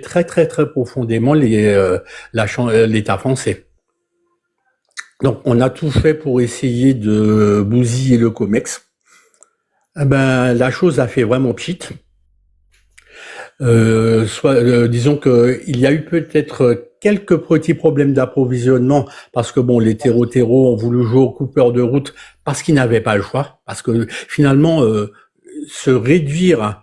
très très très profondément l'État français. Donc on a tout fait pour essayer de bousiller le COMEX. Eh ben la chose a fait vraiment pchit. Disons que il y a eu peut-être quelques petits problèmes d'approvisionnement parce que bon, les terreaux ont voulu jouer au coupeur de route parce qu'ils n'avaient pas le choix, parce que finalement réduire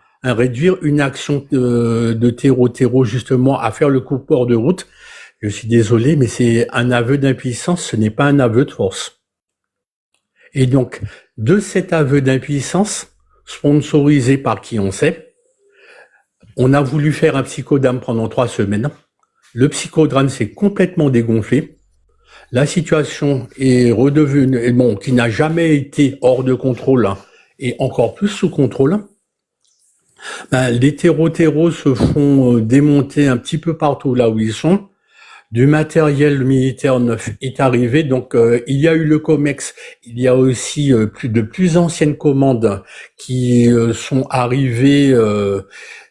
une action de terreau justement à faire le coupeur de route, je suis désolé, mais c'est un aveu d'impuissance, ce n'est pas un aveu de force. Et donc, de cet aveu d'impuissance, sponsorisé par qui on sait, on a voulu faire un psychodrame pendant 3 semaines. Le psychodrame s'est complètement dégonflé. La situation est redevenue, bon, qui n'a jamais été hors de contrôle, hein, et encore plus sous contrôle. Ben, les terreaux se font démonter un petit peu partout là où ils sont. Du matériel militaire neuf est arrivé, donc il y a eu le COMEX, il y a aussi plus anciennes commandes qui sont arrivées,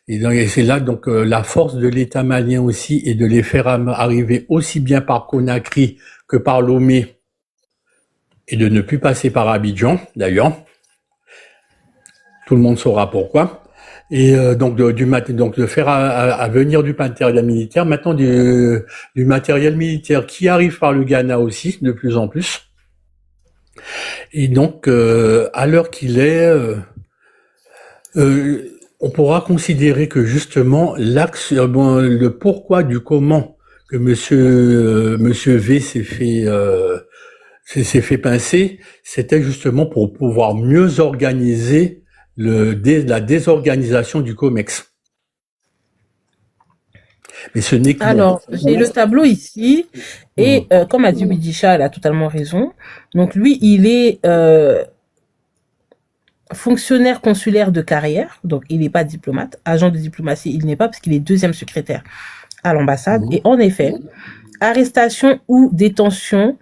et c'est là donc la force de l'État malien aussi est de les faire arriver aussi bien par Conakry que par Lomé, et de ne plus passer par Abidjan d'ailleurs. Tout le monde saura pourquoi. Et donc de faire à venir du matériel militaire, maintenant du matériel militaire qui arrive par le Ghana aussi de plus en plus. Et donc à l'heure qu'il est, on pourra considérer que justement le pourquoi du comment que monsieur V s'est fait pincer, c'était justement pour pouvoir mieux organiser la désorganisation du COMEX. Mais ce n'est que alors, j'ai le tableau ici, et comme a dit Widisha, elle a totalement raison. Donc lui, il est fonctionnaire consulaire de carrière, donc il n'est pas diplomate, agent de diplomatie, il n'est pas, parce qu'il est 2e secrétaire à l'ambassade. Et en effet, arrestation ou détention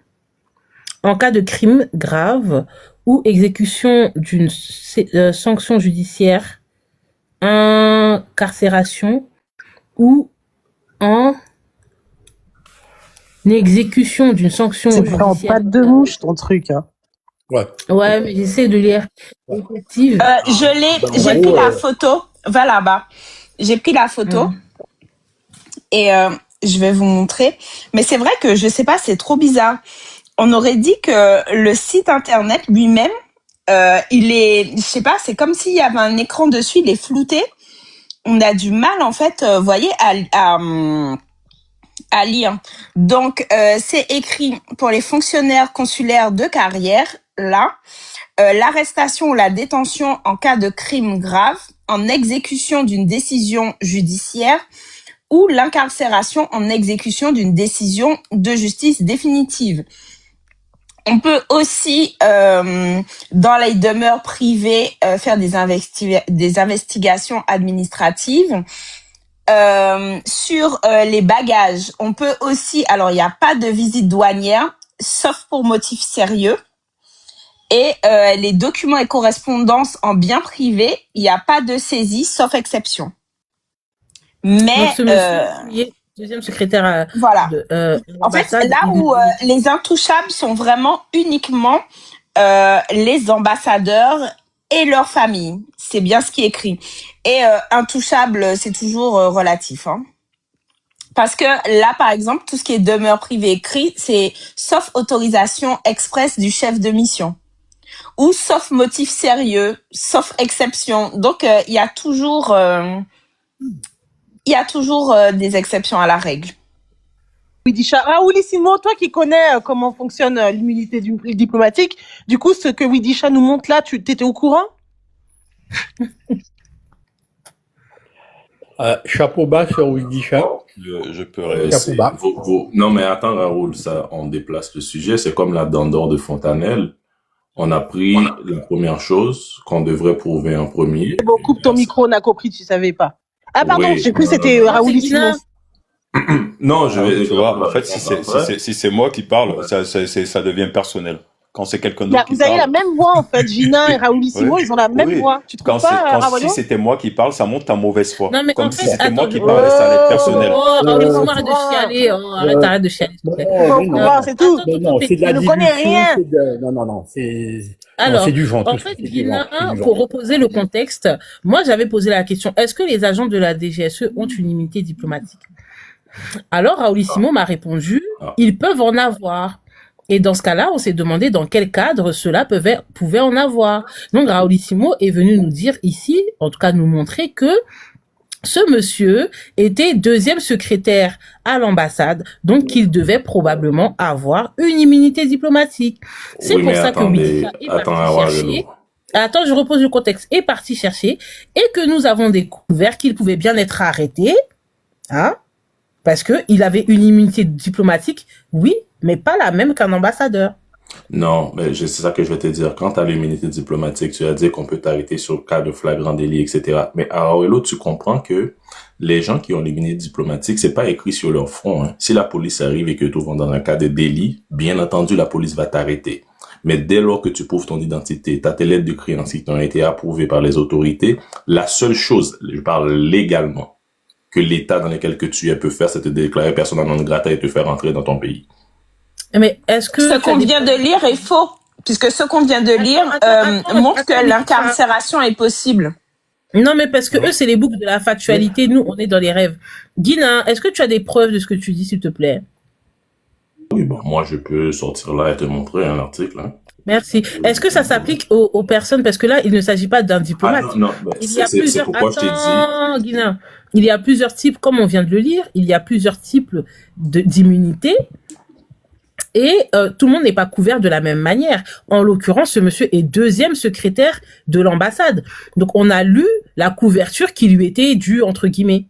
en cas de crime grave ou exécution d'une sanction judiciaire, incarcération ou en exécution d'une sanction judiciaire. C'est pas de mouche ton truc, hein. Ouais, mais j'essaie de lire. J'ai pris la photo. Va là-bas. J'ai pris la photo et je vais vous montrer. Mais c'est vrai que je sais pas, c'est trop bizarre. On aurait dit que le site internet lui-même, je sais pas, c'est comme s'il y avait un écran dessus, il est flouté. On a du mal, en fait, vous voyez, à lire. Donc, c'est écrit pour les fonctionnaires consulaires de carrière, là, l'arrestation ou la détention en cas de crime grave, en exécution d'une décision judiciaire, ou l'incarcération en exécution d'une décision de justice définitive. On peut aussi, dans les demeures privées, faire des investigations administratives. Sur les bagages, on peut aussi... Alors, il n'y a pas de visite douanière, sauf pour motif sérieux. Et les documents et correspondances en bien privé, il n'y a pas de saisie, sauf exception. Mais... Deuxième secrétaire voilà. En fait, là où les intouchables sont vraiment uniquement les ambassadeurs et leurs familles. C'est bien ce qui est écrit. Et intouchable, c'est toujours relatif. Hein. Parce que là, par exemple, tout ce qui est demeure privée écrit, c'est sauf autorisation expresse du chef de mission. Ou sauf motif sérieux, sauf exception. Donc, il y a toujours... des exceptions à la règle. Widisha, Raoulissimo, toi qui connais comment fonctionne l'immunité diplomatique, du coup, ce que Widisha nous montre là, tu étais au courant? Chapeau bas sur Widisha. Je peux rester. Non, mais attends, Raoul, ça, on déplace le sujet. C'est comme la dent d'or de Fontanelle. On a pris la première chose qu'on devrait prouver en premier. Bon, coupe ton micro, on a compris, tu savais pas. Ah pardon, j'ai cru que c'était Raoulissimo. Non, tu vois, en fait, si c'est moi qui parle, ça devient personnel. quand c'est quelqu'un d'autre qui Vous avez la parle. même voix, en fait. Gina et Raoulissimo, Oui, ils ont la même oui. voix. Tu trouves Quand pas, si Rawalio? c'était moi qui parle, ça montre ta mauvaise foi. Non, mais Comme en si fait, c'était moi attends, qui parlais, ça allait être personnel. Raoulissimo, arrête de chialer. Arrête de chialer, s'il te plaît. Mais non, C'est tout. mais non, c'est de la Tu ne connais dilution, rien. non, c'est Alors, c'est du vent. en tout ça, fait, c'est du vent, Guina, c'est du vent. pour reposer le contexte, moi, j'avais posé la question, est-ce que les agents de la DGSE ont une immunité diplomatique? Alors, Raoulissimo m'a répondu, ils peuvent en avoir. Et dans ce cas-là, on s'est demandé dans quel cadre cela pouvait en avoir. Donc, Raoulissimo est venu nous dire ici, en tout cas nous montrer que ce monsieur était deuxième secrétaire à l'ambassade, donc qu'il devait probablement avoir une immunité diplomatique. C'est Oui, pour mais ça attendez, que Wikipédia est attends, parti Rawalio. chercher. Attends, je repose le contexte. Est parti chercher et que nous avons découvert qu'il pouvait bien être arrêté, hein, parce que il avait une immunité diplomatique, oui, mais pas la même qu'un ambassadeur. Non, mais c'est ça que je vais te dire. Quand tu as l'immunité diplomatique, tu as dit qu'on peut t'arrêter sur le cas de flagrant délit, etc. Mais à Aurelio, tu comprends que les gens qui ont l'immunité diplomatique, c'est pas écrit sur leur front. Hein. Si la police arrive et que tu vas dans un cas de délit, bien entendu, la police va t'arrêter. Mais dès lors que tu prouves ton identité, t'as tes lettres de créance qui ont été approuvées par les autorités, la seule chose, je parle légalement, que l'État dans lequel que tu es peut faire, c'est te déclarer persona non grata et te faire entrer dans ton pays. Mais est-ce que ce qu'on vient de lire est faux, puisque ce qu'on vient de lire montre que l'incarcération est possible. Non, mais parce que eux, c'est les boucles de la factualité. Nous, on est dans les rêves. Guina, est-ce que tu as des preuves de ce que tu dis, s'il te plaît? Oui, bon, moi, je peux sortir là et te montrer un article. Hein. Merci. Est-ce que ça s'applique aux personnes? Parce que là, il ne s'agit pas d'un diplomate. Ah non, Il y a c'est plusieurs... pourquoi je t'ai dit. Guina, il y a plusieurs types, comme on vient de le lire, il y a plusieurs types d'immunité. Et tout le monde n'est pas couvert de la même manière. En l'occurrence, ce monsieur est deuxième secrétaire de l'ambassade. Donc, on a lu la couverture qui lui était due, entre guillemets.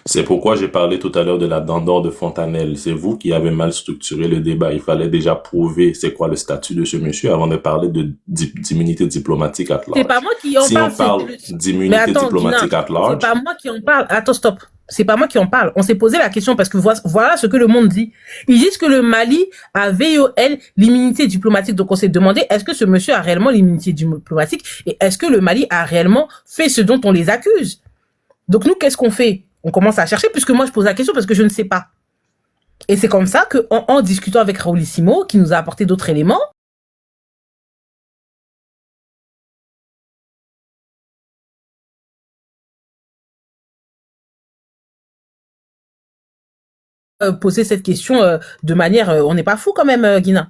C'est pourquoi j'ai parlé tout à l'heure de la dent d'or de Fontanelle. C'est vous qui avez mal structuré le débat. Il fallait déjà prouver c'est quoi le statut de ce monsieur avant de parler d'immunité diplomatique at large. C'est pas moi qui en si parle. Si on parle d'immunité diplomatique at large... C'est pas moi qui en parle. Attends, stop. C'est pas moi qui en parle. On s'est posé la question parce que voilà ce que le monde dit. Ils disent que le Mali a VOL l'immunité diplomatique. Donc on s'est demandé est-ce que ce monsieur a réellement l'immunité diplomatique et est-ce que le Mali a réellement fait ce dont on les accuse. Donc nous, qu'est-ce qu'on fait? On commence à chercher puisque moi je pose la question parce que je ne sais pas. Et c'est comme ça que en discutant avec Raoulissimo, qui nous a apporté d'autres éléments, poser cette question de manière... on n'est pas fou quand même, Guina.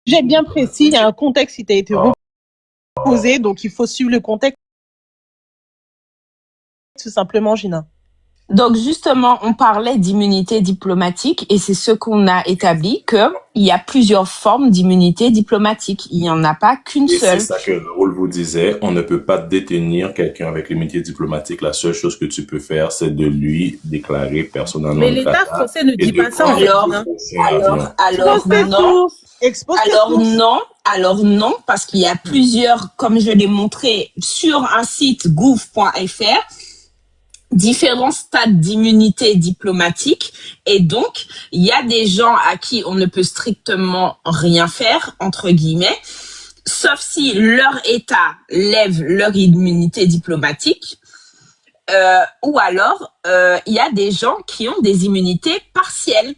J'ai bien précis, il y a un contexte qui t'a été reposé, donc il faut suivre le contexte tout simplement, Gina. Donc justement, on parlait d'immunité diplomatique et c'est ce qu'on a établi que il y a plusieurs formes d'immunité diplomatique. Il n'y en a pas qu'une seule. C'est ça que Raoul vous disait. On ne peut pas détenir quelqu'un avec l'immunité diplomatique. La seule chose que tu peux faire, c'est de lui déclarer personnellement. Mais l'État français ne dit pas ça. Alors non, parce qu'il y a plusieurs, comme je l'ai montré sur un site gouv.fr, différents stades d'immunité diplomatique et donc il y a des gens à qui on ne peut strictement rien faire entre guillemets sauf si leur État lève leur immunité diplomatique ou alors il y a des gens qui ont des immunités partielles,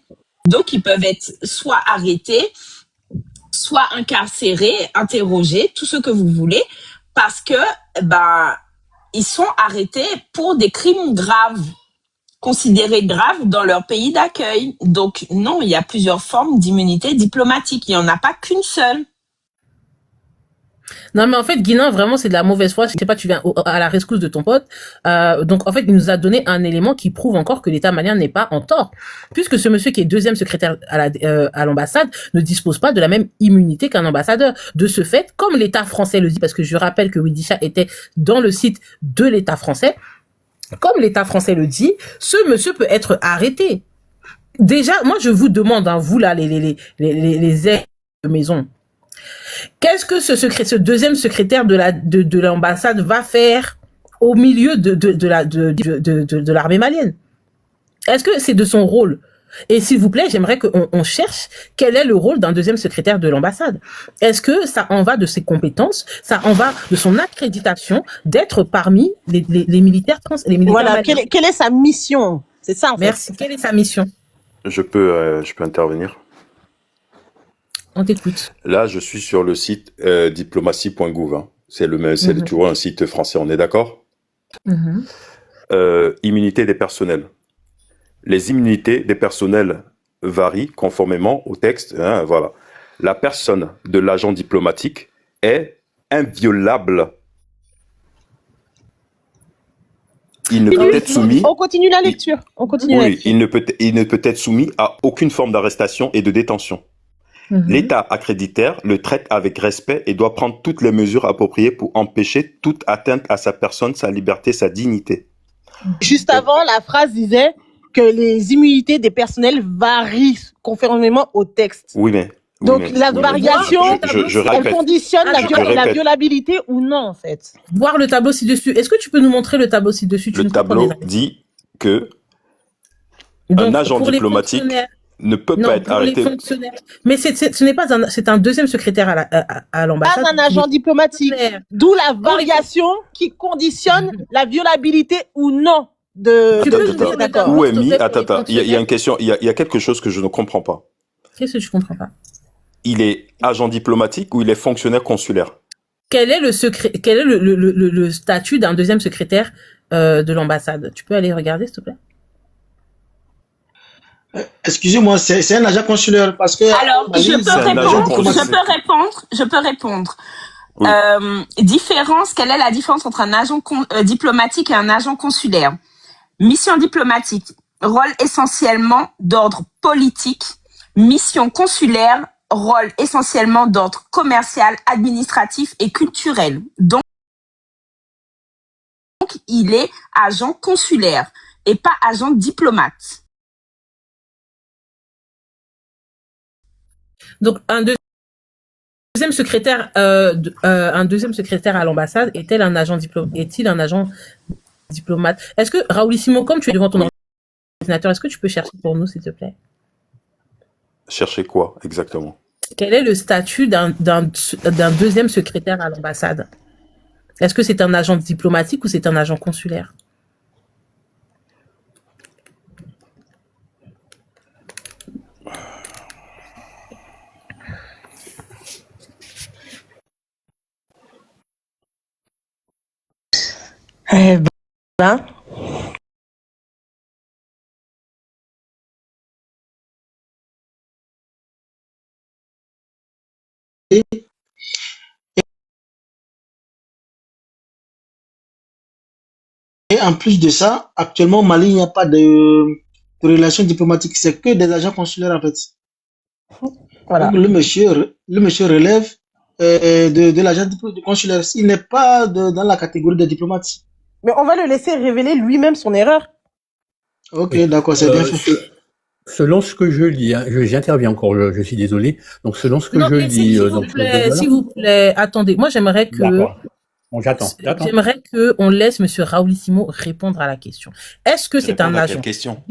donc ils peuvent être soit arrêtés, soit incarcérés, interrogés, tout ce que vous voulez, parce que ils sont arrêtés pour des crimes graves, considérés graves dans leur pays d'accueil. Donc non, il y a plusieurs formes d'immunité diplomatique. Il n'y en a pas qu'une seule. Non, mais en fait, Guinan, vraiment, c'est de la mauvaise foi. Je sais pas, tu viens à la rescousse de ton pote. Donc, en fait, il nous a donné un élément qui prouve encore que l'État malien n'est pas en tort. Puisque ce monsieur qui est deuxième secrétaire à l'ambassade ne dispose pas de la même immunité qu'un ambassadeur. De ce fait, comme l'État français le dit, parce que je rappelle que Widisha était dans le site de l'État français, comme l'État français le dit, ce monsieur peut être arrêté. Déjà, moi, je vous demande, hein, vous là, les aides de maison, qu'est-ce que ce deuxième secrétaire de l'ambassade va faire au milieu de l'armée malienne? Est-ce que c'est de son rôle? Et s'il vous plaît, j'aimerais qu'on cherche quel est le rôle d'un deuxième secrétaire de l'ambassade. Est-ce que ça en va de ses compétences, ça en va de son accréditation d'être parmi les militaires Voilà, maliens? quelle est sa mission? C'est ça, en fait. Merci. Quelle est sa mission? Je peux intervenir. On t'écoute. Là, je suis sur le site diplomatie.gouv. Hein. C'est toujours un site français, on est d'accord? Immunité des personnels. Les immunités des personnels varient conformément au texte. Hein, voilà. La personne de l'agent diplomatique est inviolable. Il ne peut être soumis. On continue la lecture. On continue la Oui, lecture. il ne peut être soumis à aucune forme d'arrestation et de détention. L'État accréditaire le traite avec respect et doit prendre toutes les mesures appropriées pour empêcher toute atteinte à sa personne, sa liberté, sa dignité. Juste avant, la phrase disait que les immunités des personnels varient conformément au texte. Oui, mais... Donc, la variation, je elle répète. conditionne la répète. violabilité ou non, en fait. Voir le tableau ci-dessus. Est-ce que tu peux nous montrer le tableau ci-dessus? Le tableau dit que un agent diplomatique ne peut pas être arrêté. Mais ce n'est pas c'est un deuxième secrétaire à l'ambassade. Pas un agent diplomatique. D'où la variation qui conditionne la violabilité ou non Attends. Où est mis? Attends. Il y a une question. Il y a quelque chose que je ne comprends pas. Qu'est-ce que tu comprends pas? Il est agent diplomatique ou il est fonctionnaire consulaire? Quel est le statut d'un deuxième secrétaire de l'ambassade? Tu peux aller regarder, s'il te plaît? Excusez-moi, c'est un agent consulaire parce que... Alors, je peux répondre. Oui. Différence, quelle est la différence entre un agent diplomatique et un agent consulaire? Mission diplomatique, rôle essentiellement d'ordre politique. Mission consulaire, rôle essentiellement d'ordre commercial, administratif et culturel. Donc, il est agent consulaire et pas agent diplomate. Donc, un deuxième secrétaire à l'ambassade est-il un agent diplomate? Est-ce que, Raoulissimo, comme tu es devant ton ordinateur, est-ce que tu peux chercher pour nous, s'il te plaît? Chercher quoi, exactement? Quel est le statut d'un deuxième secrétaire à l'ambassade? Est-ce que c'est un agent diplomatique ou c'est un agent consulaire? Eh ben... Et en plus de ça, actuellement au Mali, il n'y a pas de relations diplomatiques, c'est que des agents consulaires en fait. Voilà. Donc, le monsieur relève de l'agent consulaire. Il n'est pas dans la catégorie des diplomates. Mais on va le laisser révéler lui-même son erreur. Ok, d'accord, c'est bien fait. Selon ce que je lis, hein, j'interviens encore, je suis désolé. Donc, selon ce que je lis... S'il vous plaît, attendez. Moi, j'aimerais que... Bon, j'attends. J'aimerais qu'on laisse monsieur Raoulissimo répondre à la question. Est-ce que c'est un agent? Question.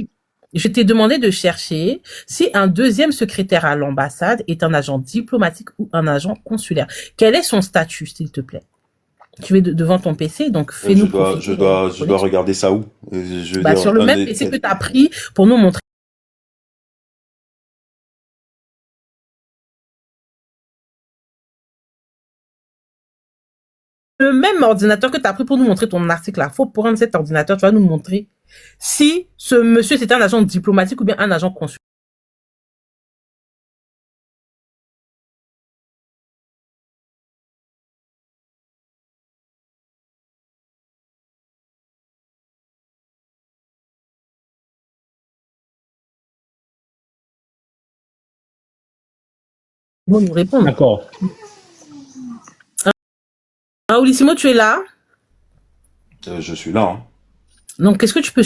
Je t'ai demandé de chercher si un deuxième secrétaire à l'ambassade est un agent diplomatique ou un agent consulaire. Quel est son statut, s'il te plaît? Tu es devant ton PC, donc fais-nous... Je dois regarder ça où? Sur le même PC que tu as pris pour nous montrer. Le même ordinateur que tu as pris pour nous montrer ton article là, faut prendre cet ordinateur, tu vas nous montrer si ce monsieur c'est un agent diplomatique ou bien un agent consulaire. Raoulissimo nous répondre. D'accord. Raoulissimo, tu es là? Je suis là. Hein. Donc, est-ce que tu peux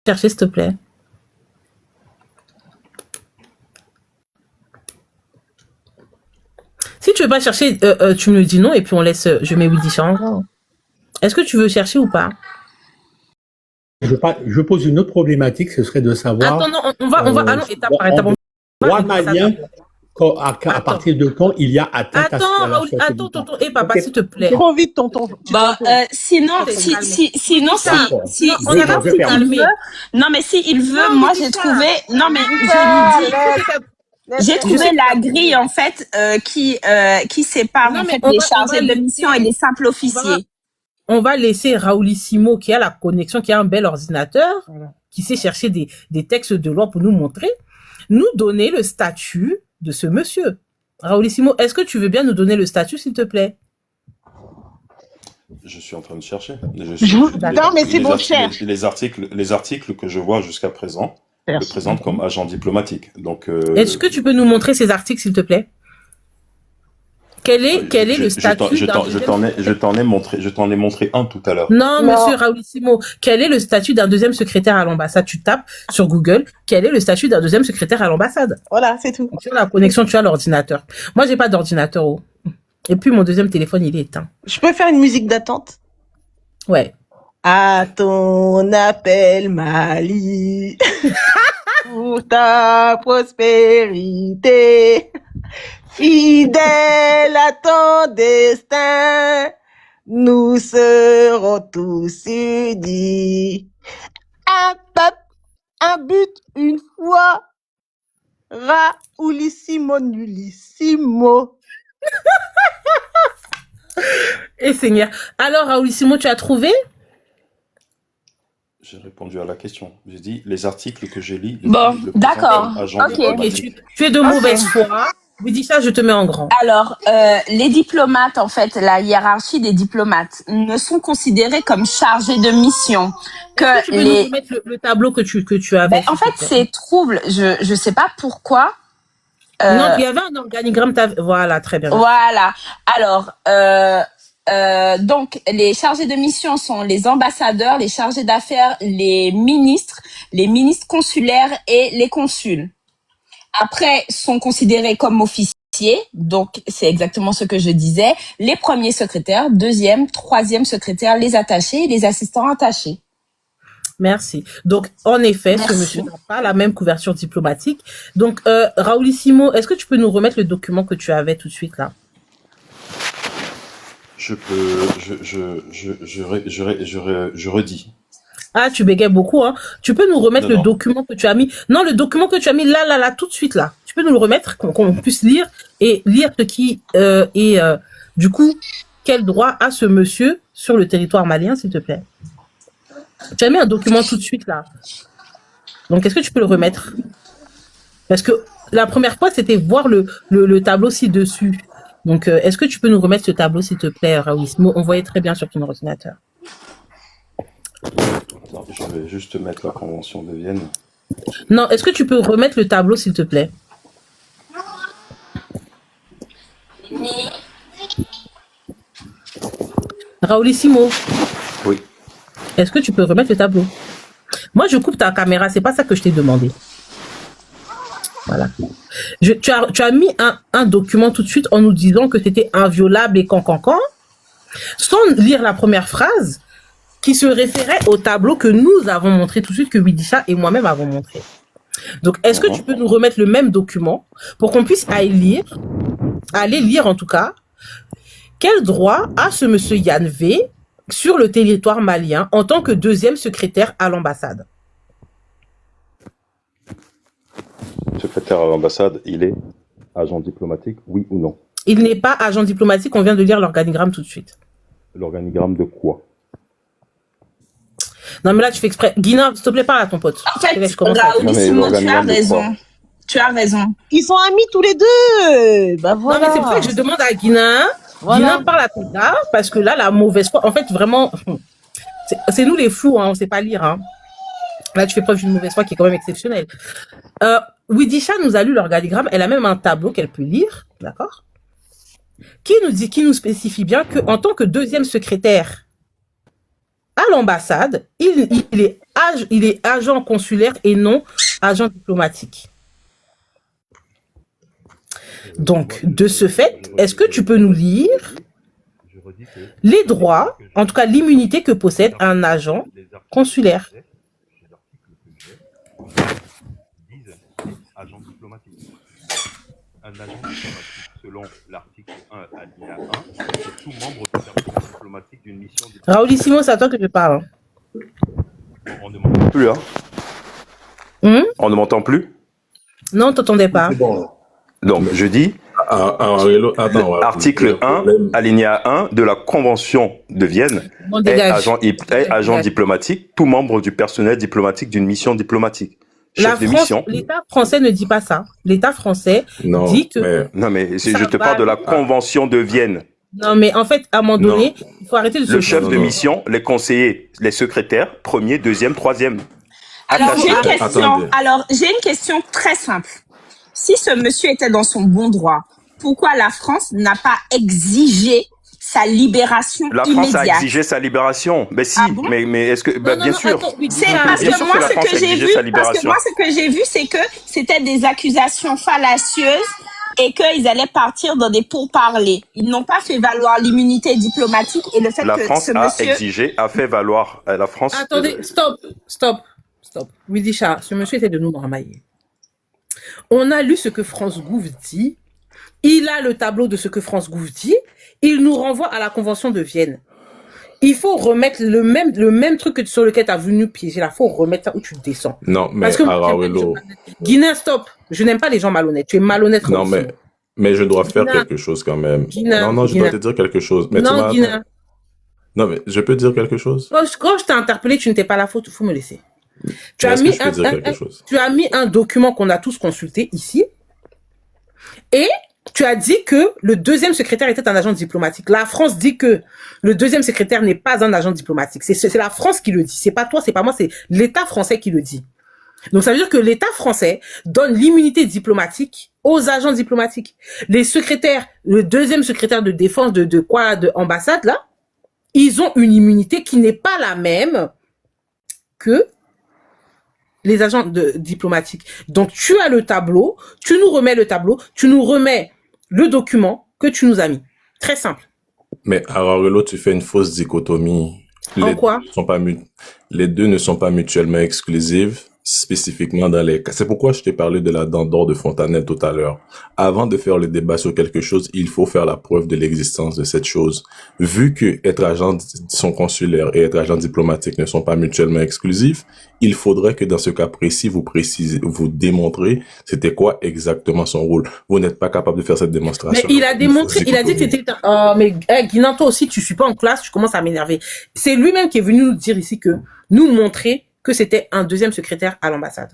chercher, s'il te plaît? Si tu veux pas chercher, tu me le dis non et puis on laisse. Je mets Widisha en grand. Est-ce que tu veux chercher ou pas? Je pose une autre problématique, ce serait de savoir. Attends, non, on va allons étape par étape. Droit malien, à partir de quand il y a atteinte à la Raoul, attends, tonton, papa, s'il te plaît. Trop vite, tonton. Sinon, sinon, si on a pas calmer. Non, mais si il veut, moi j'ai trouvé. Non, mais j'ai trouvé la grille en fait qui sépare en fait les chargés de mission et les simples officiers. On va laisser Raoulissimo qui a la connexion, qui a un bel ordinateur, qui sait chercher des textes de loi pour nous montrer, nous donner le statut de ce monsieur. Raoulissimo, est-ce que tu veux bien nous donner le statut, s'il te plaît? Je suis en train de chercher. Non, mais c'est bon, cher. Les articles que je vois jusqu'à présent le présentent comme agent diplomatique. Donc, est-ce que tu peux nous montrer ces articles, s'il te plaît? Quel est le statut? Je t'en ai montré un tout à l'heure. Non, monsieur Raoulissimo, quel est le statut d'un deuxième secrétaire à l'ambassade? Tu tapes sur Google, quel est le statut d'un deuxième secrétaire à l'ambassade? Voilà, c'est tout. Tu as la connexion, tu as l'ordinateur. Moi, j'ai pas d'ordinateur. Oh. Et puis, mon deuxième téléphone, il est éteint. Je peux faire une musique d'attente? Ouais. À ton appel, Mali, pour ta prospérité. Fidèle à ton destin, nous serons tous unis. Un peuple, un but, une foi. Raoulissimo nullissimo. Et Seigneur. Alors, Raoulissimo, tu as trouvé? J'ai répondu à la question. J'ai dit les articles que j'ai lus. Bon, d'accord. Ok, tu es de mauvaise foi. Vous dites ça, je te mets en grand. Alors, les diplomates, en fait, la hiérarchie des diplomates ne sont considérés comme chargés de mission. Que tu peux nous remettre le tableau que tu avais? En fait, c'est trouble. Je sais pas pourquoi. Non, il y avait un organigramme. Voilà, très bien. Voilà. Alors, donc, les chargés de mission sont les ambassadeurs, les chargés d'affaires, les ministres consulaires et les consuls. Après, sont considérés comme officiers, donc c'est exactement ce que je disais, les premiers secrétaires, deuxième, troisième secrétaire, les attachés, les assistants attachés. Merci. Donc, en effet, ce monsieur n'a pas la même couverture diplomatique. Donc, Raoulissimo, est-ce que tu peux nous remettre le document que tu avais tout de suite là? Je redis. Ah, tu bégayes beaucoup, hein. Tu peux nous remettre le document que tu as mis? Non, le document que tu as mis là, tout de suite, là. Tu peux nous le remettre, qu'on puisse lire et lire ce qui du coup, quel droit a ce monsieur sur le territoire malien, s'il te plaît? Tu as mis un document tout de suite, là. Donc, est-ce que tu peux le remettre? Parce que la première fois, c'était voir le tableau ci-dessus. Donc, est-ce que tu peux nous remettre ce tableau, s'il te plaît, Raoulissimo? On voyait très bien sur ton ordinateur. Non, je vais juste mettre la convention de Vienne. Non, est-ce que tu peux remettre le tableau, s'il te plaît? Raoulissimo. Oui. Est-ce que tu peux remettre le tableau? Moi, je coupe ta caméra, c'est pas ça que je t'ai demandé. Voilà. Tu as mis un document tout de suite en nous disant que c'était inviolable et can, sans lire la première phrase qui se référait au tableau que nous avons montré tout de suite, que Widisha et moi-même avons montré. Donc, est-ce que tu peux nous remettre le même document pour qu'on puisse aller lire en tout cas, quel droit a ce monsieur Yann V sur le territoire malien en tant que deuxième secrétaire à l'ambassade? Secrétaire à l'ambassade, il est agent diplomatique, oui ou non? Il n'est pas agent diplomatique, on vient de lire l'organigramme tout de suite. L'organigramme de quoi? Non, mais là, tu fais exprès. Guina, s'il te plaît, parle à ton pote. En fait, Raoulissimo, tu as raison. Tu as raison. Ils sont amis tous les deux. Bah voilà. Non, mais c'est pour ça que je demande à Guina. Voilà. Guina, parle à ton gars, parce que là, la mauvaise foi, en fait, vraiment, c'est nous les fous, hein, on sait pas lire. Hein. Là, tu fais preuve d'une mauvaise foi qui est quand même exceptionnelle. Widisha nous a lu l'organigramme. Elle a même un tableau qu'elle peut lire, d'accord? Qui nous spécifie bien que en tant que deuxième secrétaire à l'ambassade, il est agent consulaire et non agent diplomatique. Donc, de ce fait, est-ce que tu peux nous lire les droits, en tout cas l'immunité que possède un agent consulaire? Agent diplomatique. Un agent diplomatique, selon l'article 1 alinéa 1, c'est tout membre du personnel diplomatique d'une mission diplomatique. Raoulissimo, c'est à toi que je parle. On ne m'entend plus, hein? On ne m'entend plus? Non, on t'entendait pas. C'est bon. Donc, je dis, article 1, alinéa 1 de la Convention de Vienne, Bon, est dégage. agent diplomatique, tout membre du personnel diplomatique d'une mission diplomatique. La Chef de France, mission. l'État français ne dit pas ça. L'État français Non, dit que... Non, mais Ça je te va parle de la aller. Convention de Vienne. Non, mais en fait, à un moment donné, il faut arrêter de se... Le chef de non. mission, les conseillers, les secrétaires, premier, deuxième, troisième. Alors, j'ai une Attendez. question. Alors, j'ai une question très simple. Si ce monsieur était dans son bon droit, pourquoi la France n'a pas exigé sa libération La France a immédiate? exigé sa libération. Mais si, Ah bon? mais est-ce que, Non, bien sûr. attends, C'est Widisha, parce Bien que sûr moi, que la ce France que a j'ai exigé vu, sa parce que libération. moi, ce que j'ai vu, c'est que c'était des accusations fallacieuses et qu'ils allaient partir dans des pourparlers. Ils n'ont pas fait valoir l'immunité diplomatique et le fait La que France ce a monsieur... exigé, a fait valoir. La France. Attendez, stop. Widisha, ce monsieur était de nous ramailler. On a lu ce que France Gouv dit. Il a le tableau de ce que France Gouv dit. Il nous renvoie à la Convention de Vienne. Il faut remettre le même truc que sur lequel tu as voulu piéger là. Il faut remettre ça où tu descends. Non, mais Parce que moi, j'aime pas les Arauelo, gens malhonnêtes. Guinéen, stop. Je n'aime pas les gens malhonnêtes. Tu es malhonnête. non, Raoul. mais je dois faire Guina. quelque chose quand même. Guina, Non, je Guina. dois te dire quelque chose. Mais tu Non, m'as... Guinéen. Non, mais je peux dire quelque chose? Quand je t'ai interpellé, tu n'étais pas là. Faut me laisser. Tu as Est-ce que mis je peux dire quelque chose? tu as mis un document qu'on a tous consulté ici. Et tu as dit que le deuxième secrétaire était un agent diplomatique. La France dit que le deuxième secrétaire n'est pas un agent diplomatique. C'est la France qui le dit. C'est pas toi, c'est pas moi, c'est l'État français qui le dit. Donc ça veut dire que l'État français donne l'immunité diplomatique aux agents diplomatiques. Les secrétaires, le deuxième secrétaire de défense de ambassade là, ils ont une immunité qui n'est pas la même que les agents diplomatiques. Donc, tu as le tableau, tu nous remets le tableau, tu nous remets le document que tu nous as mis. Très simple. Mais Arauelo, tu fais une fausse dichotomie. En quoi? Les deux ne sont pas mutuellement exclusives, spécifiquement dans les cas. C'est pourquoi je t'ai parlé de la dent d'or de Fontanelle tout à l'heure. Avant de faire le débat sur quelque chose, il faut faire la preuve de l'existence de cette chose. Vu que être agent consulaire et être agent diplomatique ne sont pas mutuellement exclusifs, il faudrait que dans ce cas précis, vous démontrez c'était quoi exactement son rôle. Vous n'êtes pas capable de faire cette démonstration. Mais il a démontré, il a dit que c'était... mais Guinan, toi aussi, tu suis pas en classe, tu commences à m'énerver. C'est lui-même qui est venu nous dire ici que, nous montrer que c'était un deuxième secrétaire à l'ambassade.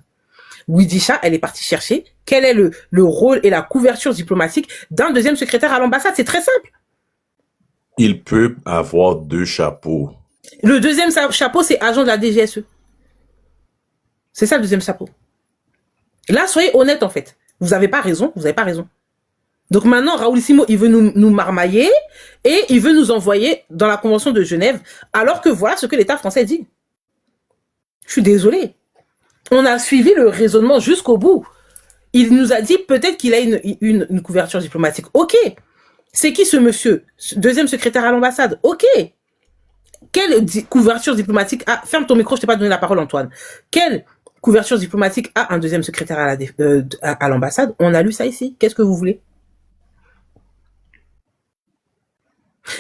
Widisha, elle est partie chercher quel est le rôle et la couverture diplomatique d'un deuxième secrétaire à l'ambassade. C'est très simple. Il peut avoir deux chapeaux. Le deuxième chapeau, c'est agent de la DGSE. C'est ça le deuxième chapeau. Là, soyez honnête en fait. Vous n'avez pas raison, vous n'avez pas raison. Donc maintenant, Raoulissimo, il veut nous marmailler et il veut nous envoyer dans la Convention de Genève, alors que voilà ce que l'État français dit. Je suis désolée. On a suivi le raisonnement jusqu'au bout. Il nous a dit peut-être qu'il a une couverture diplomatique. Ok. C'est qui ce monsieur? Deuxième secrétaire à l'ambassade. Ok. Quelle couverture diplomatique a... Ferme ton micro, je t'ai pas donné la parole, Antoine. Quelle couverture diplomatique a un deuxième secrétaire à l'ambassade? On a lu ça ici. Qu'est-ce que vous voulez?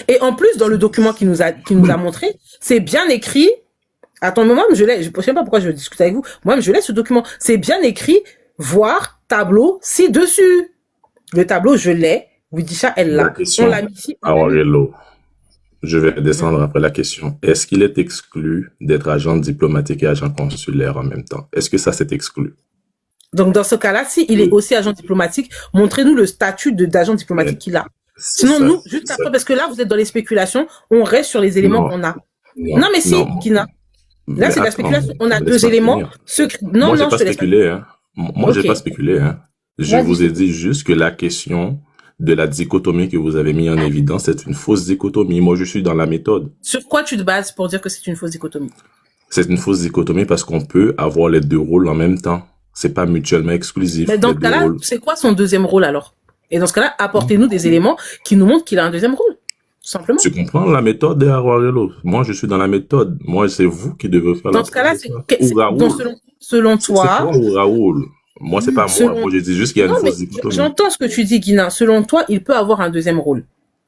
Et en plus, dans le document qu'il nous a montré, c'est bien écrit... Attends, moi-même, je l'ai. Je ne sais pas pourquoi je discute avec vous. Moi-même, je l'ai, ce document. C'est bien écrit, voir, tableau, ci-dessus. Le tableau, je l'ai. Widisha, elle l'a. On l'a mis ici. Arauelo, je vais descendre après la question. Est-ce qu'il est exclu d'être agent diplomatique et agent consulaire en même temps? Est-ce que ça, c'est exclu? Donc, dans ce cas-là, si il est aussi agent diplomatique, montrez-nous le statut d'agent diplomatique qu'il a. Sinon, nous, juste après, parce que là, vous êtes dans les spéculations, on reste sur les éléments qu'on a. Non, mais si, Kina. Là, c'est de la spéculation. On a deux éléments. Moi, j'ai pas spéculé, hein. Moi, j'ai Ok. pas spéculé, hein. Je Vas-y. vous ai dit juste que la question de la dichotomie que vous avez mis en évidence, c'est une fausse dichotomie. Moi, je suis dans la méthode. Sur quoi tu te bases pour dire que c'est une fausse dichotomie? C'est une fausse dichotomie parce qu'on peut avoir les deux rôles en même temps. C'est pas mutuellement exclusif, Mais dans les ce deux cas-là, rôles. c'est quoi son deuxième rôle alors? Et dans ce cas-là, apportez-nous des éléments qui nous montrent qu'il a un deuxième rôle. Tout simplement. Tu comprends la méthode de Aguarello? Moi, je suis dans la méthode. Moi, c'est vous qui devez faire la Dans ce cas-là, preuve de ça. Ou donc Raoul. selon C'est toi, toi ou Raoul. Moi, c'est pas moi. selon, Moi, je dis juste qu'il y a une non, mais fausse dichotomie. j'entends ce que tu dis, Guinan. Selon toi, il peut avoir un deuxième rôle.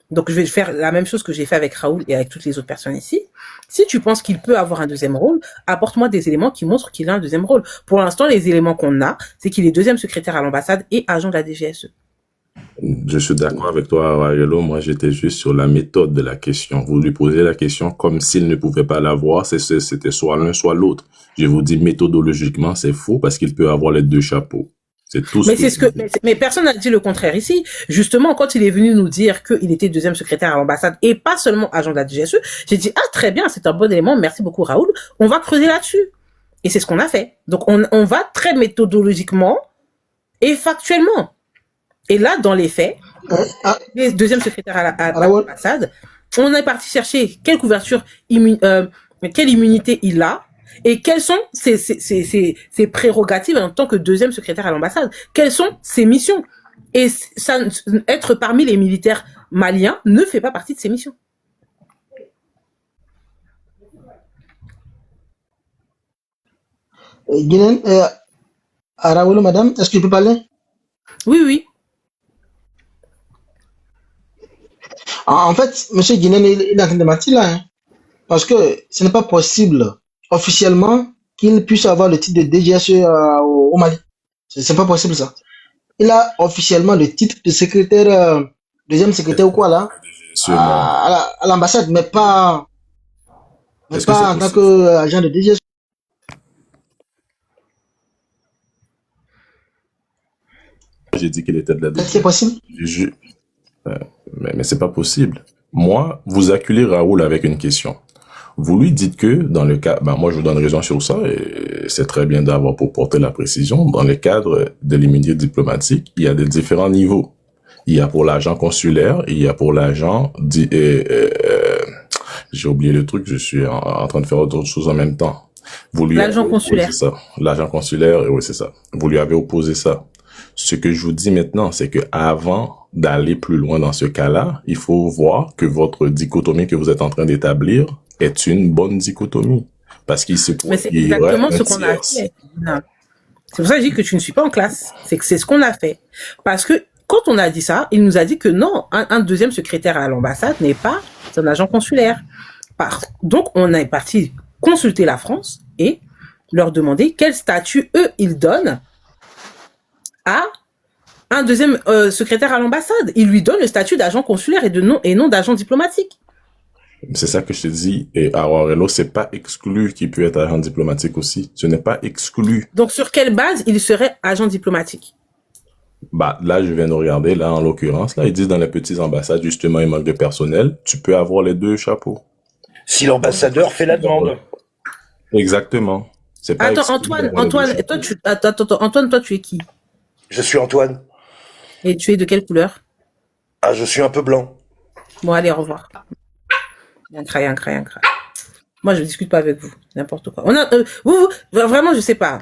Donc, je vais faire la même chose que j'ai fait avec Raoul et avec toutes les autres personnes ici. Si tu penses qu'il peut avoir un deuxième rôle, apporte-moi des éléments qui montrent qu'il a un deuxième rôle. Pour l'instant, les éléments qu'on a, c'est qu'il est deuxième secrétaire à l'ambassade et agent de la DGSE. Je suis d'accord avec toi, Aguarello. Moi, j'étais juste sur la méthode de la question. Vous lui posez la question comme s'il ne pouvait pas l'avoir. C'était soit l'un, soit l'autre. Je vous dis méthodologiquement, c'est faux parce qu'il peut avoir les deux chapeaux. C'est tout ce Mais que c'est je ce que, dis. mais personne n'a dit le contraire ici. Justement, quand il est venu nous dire qu'il était deuxième secrétaire à l'ambassade et pas seulement agent de la DGSE, j'ai dit, ah, très bien, c'est un bon élément, merci beaucoup Raoul, on va creuser là-dessus. Et c'est ce qu'on a fait. Donc, on va très méthodologiquement et factuellement. Et là, dans les faits, Ah, les deuxième secrétaire à Raoul, l'ambassade, on est parti chercher quelle couverture, quelle immunité il a, et quelles sont ses prérogatives en tant que deuxième secrétaire à l'ambassade. Quelles sont ses missions. Et ça, être parmi les militaires maliens ne fait pas partie de ses missions. Guinan, Raoul, madame, est-ce que je peux parler? Oui, oui. En fait, monsieur Guinan, il est en train de mentir là, hein, parce que ce n'est pas possible officiellement qu'il puisse avoir le titre de DGSE au Mali. C'est pas possible ça. Il a officiellement le titre de secrétaire, deuxième secrétaire ou quoi là, Sûrement. à l'ambassade, mais pas Est-ce que c'est en tant possible? qu'agent de DGSE. J'ai dit qu'il était de la Est-ce que c'est DGSE. possible? Je- mais c'est pas possible. Moi, vous acculez Raoul avec une question. Vous lui dites que dans le cas, ben moi je vous donne raison sur ça et c'est très bien d'avoir pour porter la précision. Dans le cadre de l'immunité diplomatique, il y a des différents niveaux. Il y a pour l'agent consulaire, il y a pour l'agent j'ai oublié le truc, je suis en train de faire autre chose en même temps. Vous lui avez L'agent opposé consulaire. ça. L'agent consulaire, oui, c'est ça. Vous lui avez opposé ça. Ce que je vous dis maintenant, c'est que avant d'aller plus loin dans ce cas-là, il faut voir que votre dichotomie que vous êtes en train d'établir est une bonne dichotomie. Parce qu'il se Mais c'est il y aurait exactement un ce qu'on a tiers. fait. Non. C'est pour ça que je dis que tu ne suis pas en classe. C'est que c'est ce qu'on a fait. Parce que quand on a dit ça, il nous a dit que non, un deuxième secrétaire à l'ambassade n'est pas un agent consulaire. Donc, on est parti consulter la France et leur demander quel statut, eux, ils donnent à un deuxième secrétaire à l'ambassade. Ils lui donnent le statut d'agent consulaire et non d'agent diplomatique. C'est ça que je te dis. Et Aguarello, c'est pas exclu qu'il peut être agent diplomatique aussi. Ce n'est pas exclu. Donc, sur quelle base il serait agent diplomatique? Bah, là, je viens de regarder, là, en l'occurrence, là, ils disent dans les petites ambassades, justement, il manque de personnel. Tu peux avoir les deux chapeaux. Si l'ambassadeur fait la demande. Exactement. C'est pas Attends, exclu d'avoir les deux chapeaux. Antoine, toi, tu es qui? Je suis Antoine. Et tu es de quelle couleur? Ah, je suis un peu blanc. Bon, allez, au revoir. Rien. Moi, je discute pas avec vous. N'importe quoi. Vraiment, je sais pas.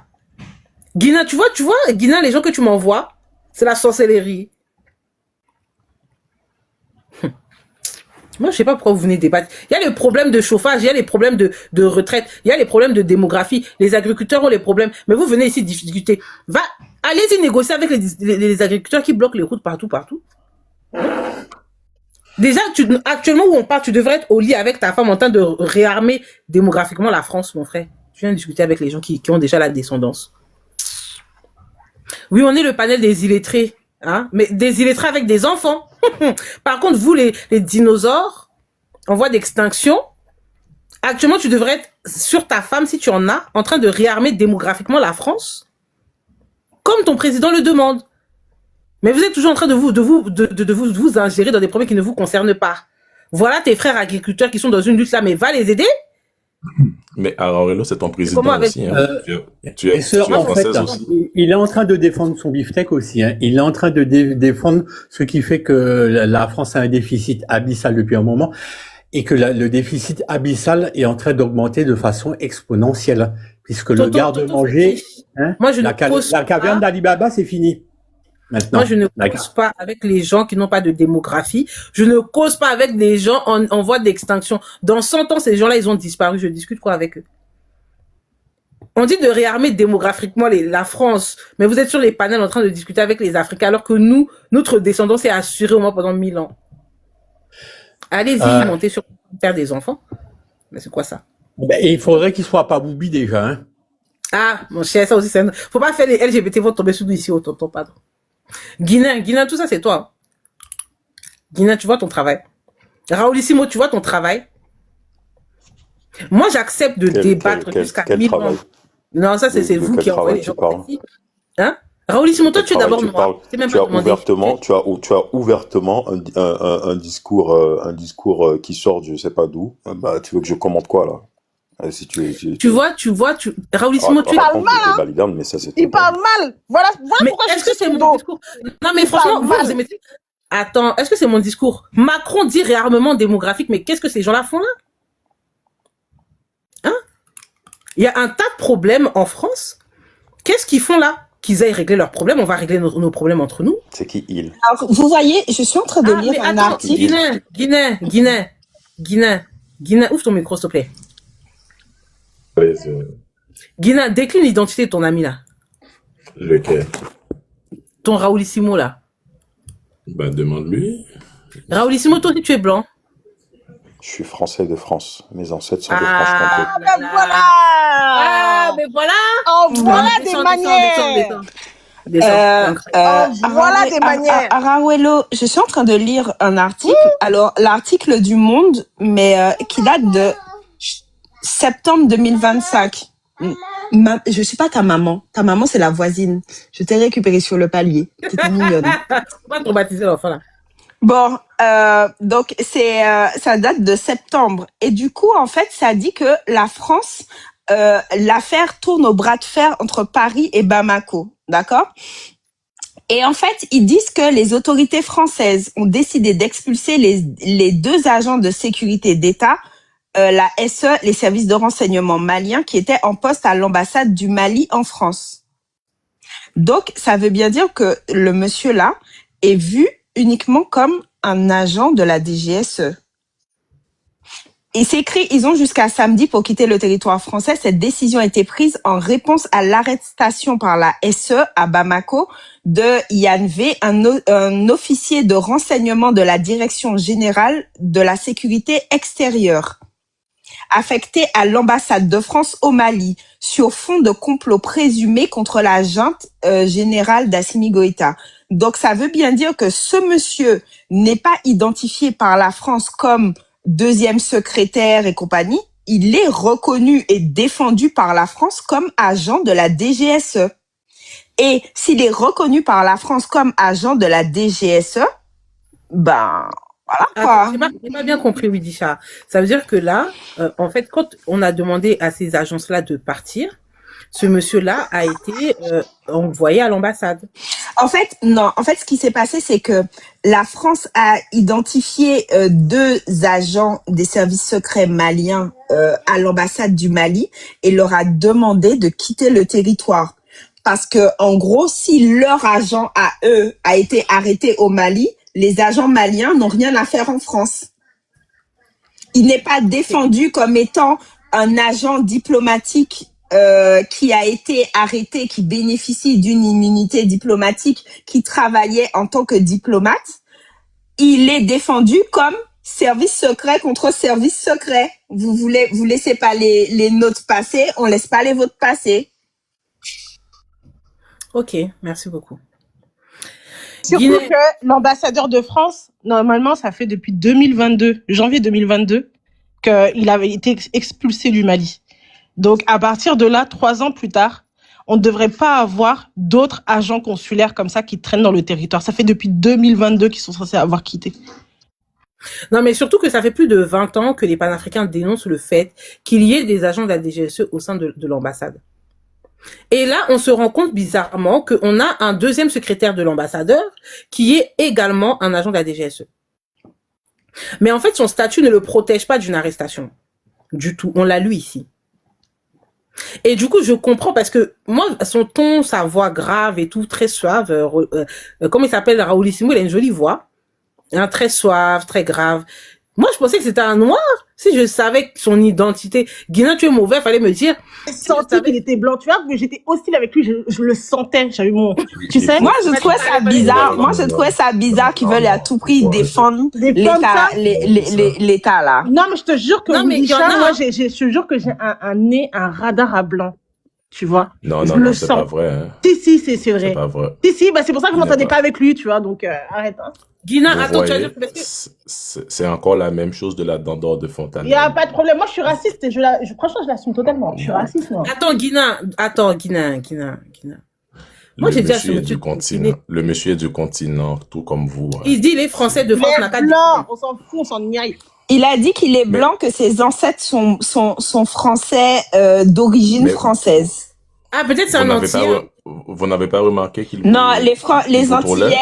Guina, tu vois, Guina, les gens que tu m'envoies, c'est la sorcellerie. Moi, je sais pas pourquoi vous venez débattre. Il y a les problèmes de chauffage, il y a les problèmes de retraite, il y a les problèmes de démographie. Les agriculteurs ont les problèmes. Mais vous venez ici discuter. Allez-y négocier avec les agriculteurs qui bloquent les routes partout. Déjà, actuellement où on parle, tu devrais être au lit avec ta femme en train de réarmer démographiquement la France, mon frère. Je viens de discuter avec les gens qui ont déjà la descendance. Oui, on est le panel des illettrés, hein, mais des illettrés avec des enfants. Par contre, vous, les dinosaures, en voie d'extinction, actuellement, tu devrais être sur ta femme, si tu en as, en train de réarmer démographiquement la France, comme ton président le demande. Mais vous êtes toujours en train de vous ingérer dans des problèmes qui ne vous concernent pas. Voilà tes frères agriculteurs qui sont dans une lutte là, mais va les aider. Mais Ararello, c'est ton Comment président avec... aussi, hein. Tu Et es ce, en fait, française aussi. il est en train de défendre son beefsteak aussi. Hein. Il est en train de défendre ce qui fait que la France a un déficit abyssal depuis un moment et que le déficit abyssal est en train d'augmenter de façon exponentielle, puisque le garde-manger, hein, Moi, je ne la cause caverne pas. d'Ali Baba, c'est fini. Maintenant. Moi, je ne cause pas avec les gens qui n'ont pas de démographie. Je ne cause pas avec des gens en voie d'extinction. Dans 100 ans, ces gens-là, ils ont disparu. Je discute quoi avec eux? On dit de réarmer démographiquement la France, mais vous êtes sur les panels en train de discuter avec les Africains, alors que nous, notre descendance est assurée au moins pendant 1000 ans. Allez-y, montez sur faire des enfants. Mais c'est quoi ça? Ben, il faudrait qu'il soit pas boubi déjà. Hein. Ah, mon cher, ça aussi, faut pas faire les LGBT, vont tomber sous nous ici, au tonton, pardon. Guinéen, tout ça, c'est toi. Guinéen, tu vois ton travail. Raoulissimo, tu vois ton travail. Moi, j'accepte de débattre jusqu'à 1000 ans. Non, ça, c'est vous qui envoyez les gens ici. Hein? Raoulissimo, toi, tu es d'abord noir. Tu as ouvertement un discours qui sort de je sais pas d'où. Bah, tu veux que je commente quoi, là? Si tu vois, Raoulissimo, tu parles mal, hein? Mais ça, il parle mal. Voilà mais pourquoi est-ce que c'est mon discours? Non, mais franchement, vous aimez... Attends, est-ce que c'est mon discours? Macron dit réarmement démographique, mais qu'est-ce que ces gens-là font là? Hein? Il y a un tas de problèmes en France. Qu'est-ce qu'ils font là? Qu'ils aillent régler leurs problèmes, on va régler nos problèmes entre nous. C'est qui il? Alors, vous voyez, je suis en train de lire un article. Guinéen, ouvre ton micro, s'il te plaît. Guinéen, décline l'identité de ton ami là. Lequel? Ton Raoulissimo là. Bah, demande-lui. Raoulissimo, toi aussi tu es blanc. Je suis français de France. Mes ancêtres sont de France complète. Ben voilà. Mais voilà. Oh, voilà des manières. Voilà des manières. Ararello, je suis en train de lire un article. Alors, l'article du Monde, mais qui date de septembre 2025. Je suis pas ta maman. Ta maman, c'est la voisine. Je t'ai récupérée sur le palier. T'étais mignonne. Faut pas traumatiser l'enfant là. Bon, donc ça date de septembre. Et du coup, en fait, ça dit que la France, l'affaire tourne au bras de fer entre Paris et Bamako. D'accord? Et en fait, ils disent que les autorités françaises ont décidé d'expulser les 2 agents de sécurité d'État, la SE, les services de renseignement maliens, qui étaient en poste à l'ambassade du Mali en France. Donc, ça veut bien dire que le monsieur-là est vu uniquement comme un agent de la DGSE. Et c'est écrit, ils ont jusqu'à samedi pour quitter le territoire français. Cette décision a été prise en réponse à l'arrestation par la SE à Bamako de Yann V, un officier de renseignement de la Direction générale de la sécurité extérieure, affecté à l'ambassade de France au Mali, sur fond de complot présumé contre la junte générale d'Assimi Goïta. Donc, ça veut bien dire que ce monsieur n'est pas identifié par la France comme 2e secrétaire et compagnie. Il est reconnu et défendu par la France comme agent de la DGSE. Et s'il est reconnu par la France comme agent de la DGSE, ben, voilà quoi. J'ai pas bien compris, Widisha. Ça veut dire que là, en fait, quand on a demandé à ces agences-là de partir, ce monsieur-là a été envoyé à l'ambassade. En fait, non. En fait, ce qui s'est passé, c'est que la France a identifié 2 agents des services secrets maliens à l'ambassade du Mali et leur a demandé de quitter le territoire. Parce que, en gros, si leur agent à eux a été arrêté au Mali, les agents maliens n'ont rien à faire en France. Il n'est pas défendu comme étant un agent diplomatique qui a été arrêté, qui bénéficie d'une immunité diplomatique, qui travaillait en tant que diplomate. Il est défendu comme service secret contre service secret. Vous laissez pas les nôtres passer, on laisse pas les vôtres passer. Ok, merci beaucoup. Surtout que l'ambassadeur de France, normalement, ça fait depuis 2022, janvier 2022, qu'il avait été expulsé du Mali. Donc, à partir de là, 3 ans plus tard, on ne devrait pas avoir d'autres agents consulaires comme ça qui traînent dans le territoire. Ça fait depuis 2022 qu'ils sont censés avoir quitté. Non, mais surtout que ça fait plus de 20 ans que les panafricains dénoncent le fait qu'il y ait des agents de la DGSE au sein de l'ambassade. Et là, on se rend compte bizarrement qu'on a un deuxième secrétaire de l'ambassadeur qui est également un agent de la DGSE. Mais en fait, son statut ne le protège pas d'une arrestation. Du tout. On l'a lu ici. Et du coup, je comprends parce que moi, son ton, sa voix grave et tout, très suave, comment il s'appelle, Raoulissimo, il a une jolie voix. Hein, très suave, très grave. Moi, je pensais que c'était un noir. Si je savais son identité. Guinan, tu es mauvais, fallait me dire. J'ai senti qu'il était blanc, tu vois, mais j'étais hostile avec lui, je le sentais, j'avais mon, tu sais. Moi, je trouvais ça bizarre. Moi, je trouvais ça bizarre qu'ils veulent à tout prix défendre l'État, là. Non, mais je te jure que, Non, mais il y en a, moi, je te jure que j'ai un nez, un radar à blanc. Tu vois. Non, je non, le non, c'est sens. pas vrai. Hein. Si, c'est vrai. C'est pas vrai. Si, bah, c'est pour ça que je Il y a m'entendais pas- pas avec lui, tu vois, donc, arrête, hein. Guinan, Vous attends, tu vas voyez, dire que parce que c'est encore la même chose de la dent d'or de Il y a Fontaine. pas de problème. Moi, je suis raciste et franchement, je l'assume totalement. Je suis raciste, moi. Attends, Guinan. Moi, Le j'ai dit à ce monsieur est monsieur du continent. Le monsieur est du continent, tout comme vous. Hein. il dit les Français de France n'a Les qu'à blancs, on s'en fout, on s'en aille. Il a dit qu'il est Mais- blanc, que ses ancêtres sont français, d'origine Mais- française. Ah, peut-être c'est Vous un n'avez pas, entier. vous n'avez pas remarqué qu'il Non, vous- les qu'il vous Antillais, trollait?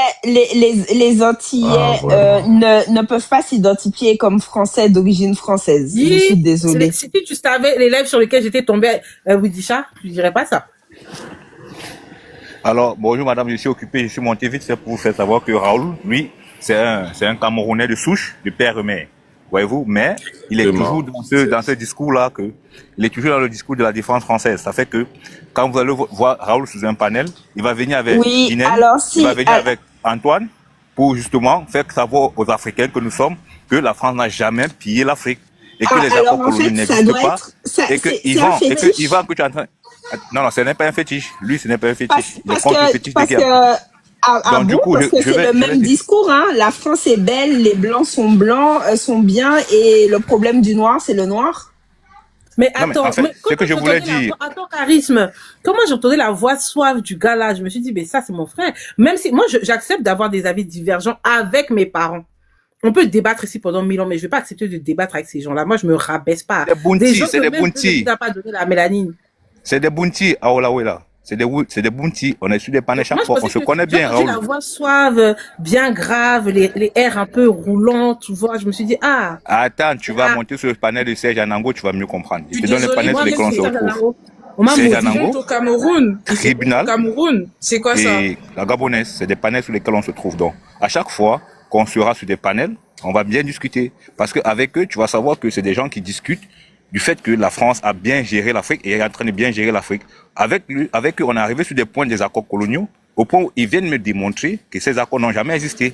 les Antillais Ah, vraiment. ne peuvent pas s'identifier comme français d'origine française. Je suis désolée. Si tu savais les lives sur lesquels j'étais tombée, Widisha, tu dirais pas ça. Alors, bonjour madame, je suis occupé, je suis monté vite fait pour vous faire savoir que Raoul, lui, c'est un Camerounais de souche, de père et mère. Voyez-vous, mais il est Vraiment. toujours dans ce discours-là il est toujours dans le discours de la défense française. Ça fait que quand vous allez voir Raoul sous un panel, il va venir avec Oui, Guinée, alors si, il va venir avec Antoine pour justement faire savoir aux Africains que nous sommes que la France n'a jamais pillé l'Afrique et que les alors accords en fait, coloniaux ça n'existent doit pas être, ça, et que c'est un Yvan, fétiche. que tu es en train... Non, ce n'est pas un fétiche. Lui, ce n'est pas un fétiche. Il est Parce contre le fétiche de que, guerre. Donc, du coup, parce que je c'est vais- le je vais même dire- discours, hein. La France est belle, les blancs sont blancs, sont bien, et le problème du noir, c'est le noir. Mais Non, mais attends, en fait, ce comment que je voulais j'entendais la dire- voix- Attends, charisme. Comment j'entendais la voix suave du gars là, je me suis dit, mais ça, c'est mon frère. Même si, moi, j'accepte d'avoir des avis divergents avec mes parents. On peut débattre ici pendant 1000 ans, mais je vais pas accepter de débattre avec ces gens-là. Moi, je me rabaisse pas. Des bounties, c'est des même bounties. qui n'a pas donné la mélanine. C'est des bounties à Olawela. C'est des bounties. On est sur des panneaux chaque Moi, je fois. On pensais se que connaît bien, j'ai entendu Raoul. la voix suave, bien grave, les airs un peu roulants, tu vois. Je me suis dit, ah. Attends, tu vas Ah. monter sur le panel de Serge Anango, tu vas mieux comprendre. Je Je te suis donne le désolée, panel moi, sur lequel on se mais c'est retrouve. On m'a C'est maudit. Anango. au Cameroun. Tribunal. Au Cameroun. C'est quoi ça? Et la gabonaise, c'est des panels sur lesquels on se trouve. Donc, à chaque fois qu'on sera sur des panels, on va bien discuter. Parce qu'avec eux, tu vas savoir que c'est des gens qui discutent du fait que la France a bien géré l'Afrique et est en train de bien gérer l'Afrique. Avec eux, on est arrivé sur des points des accords coloniaux, au point où ils viennent me démontrer que ces accords n'ont jamais existé.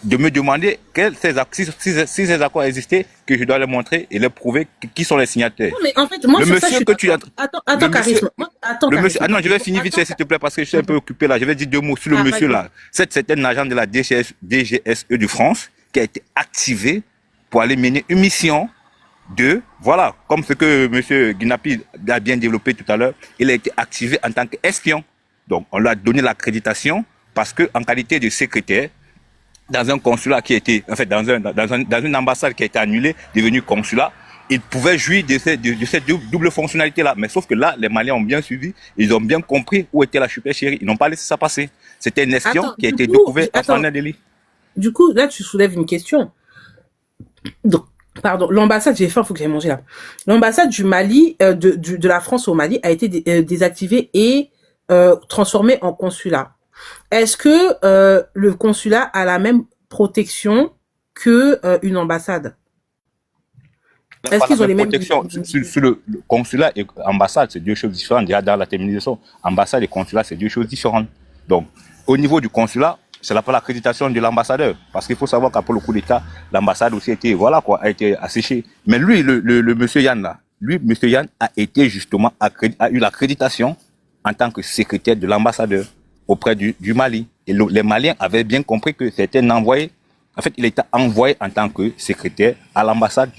De me demander si ces accords existaient, que je dois les montrer et les prouver qui sont les signataires. Non, mais en fait, moi, Le sur ça, monsieur je suis que tu as- Attends, le charisme. monsieur- Moi, attends, Le monsieur, charisme. ah non, je vais finir vite fait, s'il te plaît, parce que je suis un peu occupé là. Je vais dire 2 mots sur le Ah, monsieur vas-y. là. C'est un agent de la DGSE de France qui a été activé pour aller mener une mission voilà, comme ce que monsieur Guinapi a bien développé tout à l'heure, il a été activé en tant qu'espion. Donc, on lui a donné l'accréditation parce que, en qualité de secrétaire, dans un consulat qui a été, en fait, dans une ambassade qui a été annulée, devenue consulat, il pouvait jouir de cette double fonctionnalité-là. Mais sauf que là, les Maliens ont bien suivi, ils ont bien compris où était la supercherie. Ils n'ont pas laissé ça passer. C'était un espion Attends, qui a du été coup, découvert à attends. Fanadeli. Du coup, là, tu soulèves une question. Donc, pardon, l'ambassade, j'ai faim, faut que j'aille manger là. L'ambassade du Mali, de la France au Mali a été désactivée et transformée en consulat. Est-ce que le consulat a la même protection que une ambassade? Est-ce qu'ils ont les mêmes protection sur le consulat et ambassade, c'est deux choses différentes. Déjà dans la terminisation, ambassade et consulat, c'est deux choses différentes. Donc, au niveau du consulat, c'est pas l'accréditation de l'ambassadeur, parce qu'il faut savoir qu'après le coup d'État, l'ambassade aussi a été asséchée. Mais lui, le monsieur Yann là, monsieur Yann a été justement a eu l'accréditation en tant que secrétaire de l'ambassadeur auprès du Mali. Et les Maliens avaient bien compris que c'était un envoyé. En fait, il était envoyé en tant que secrétaire à l'ambassade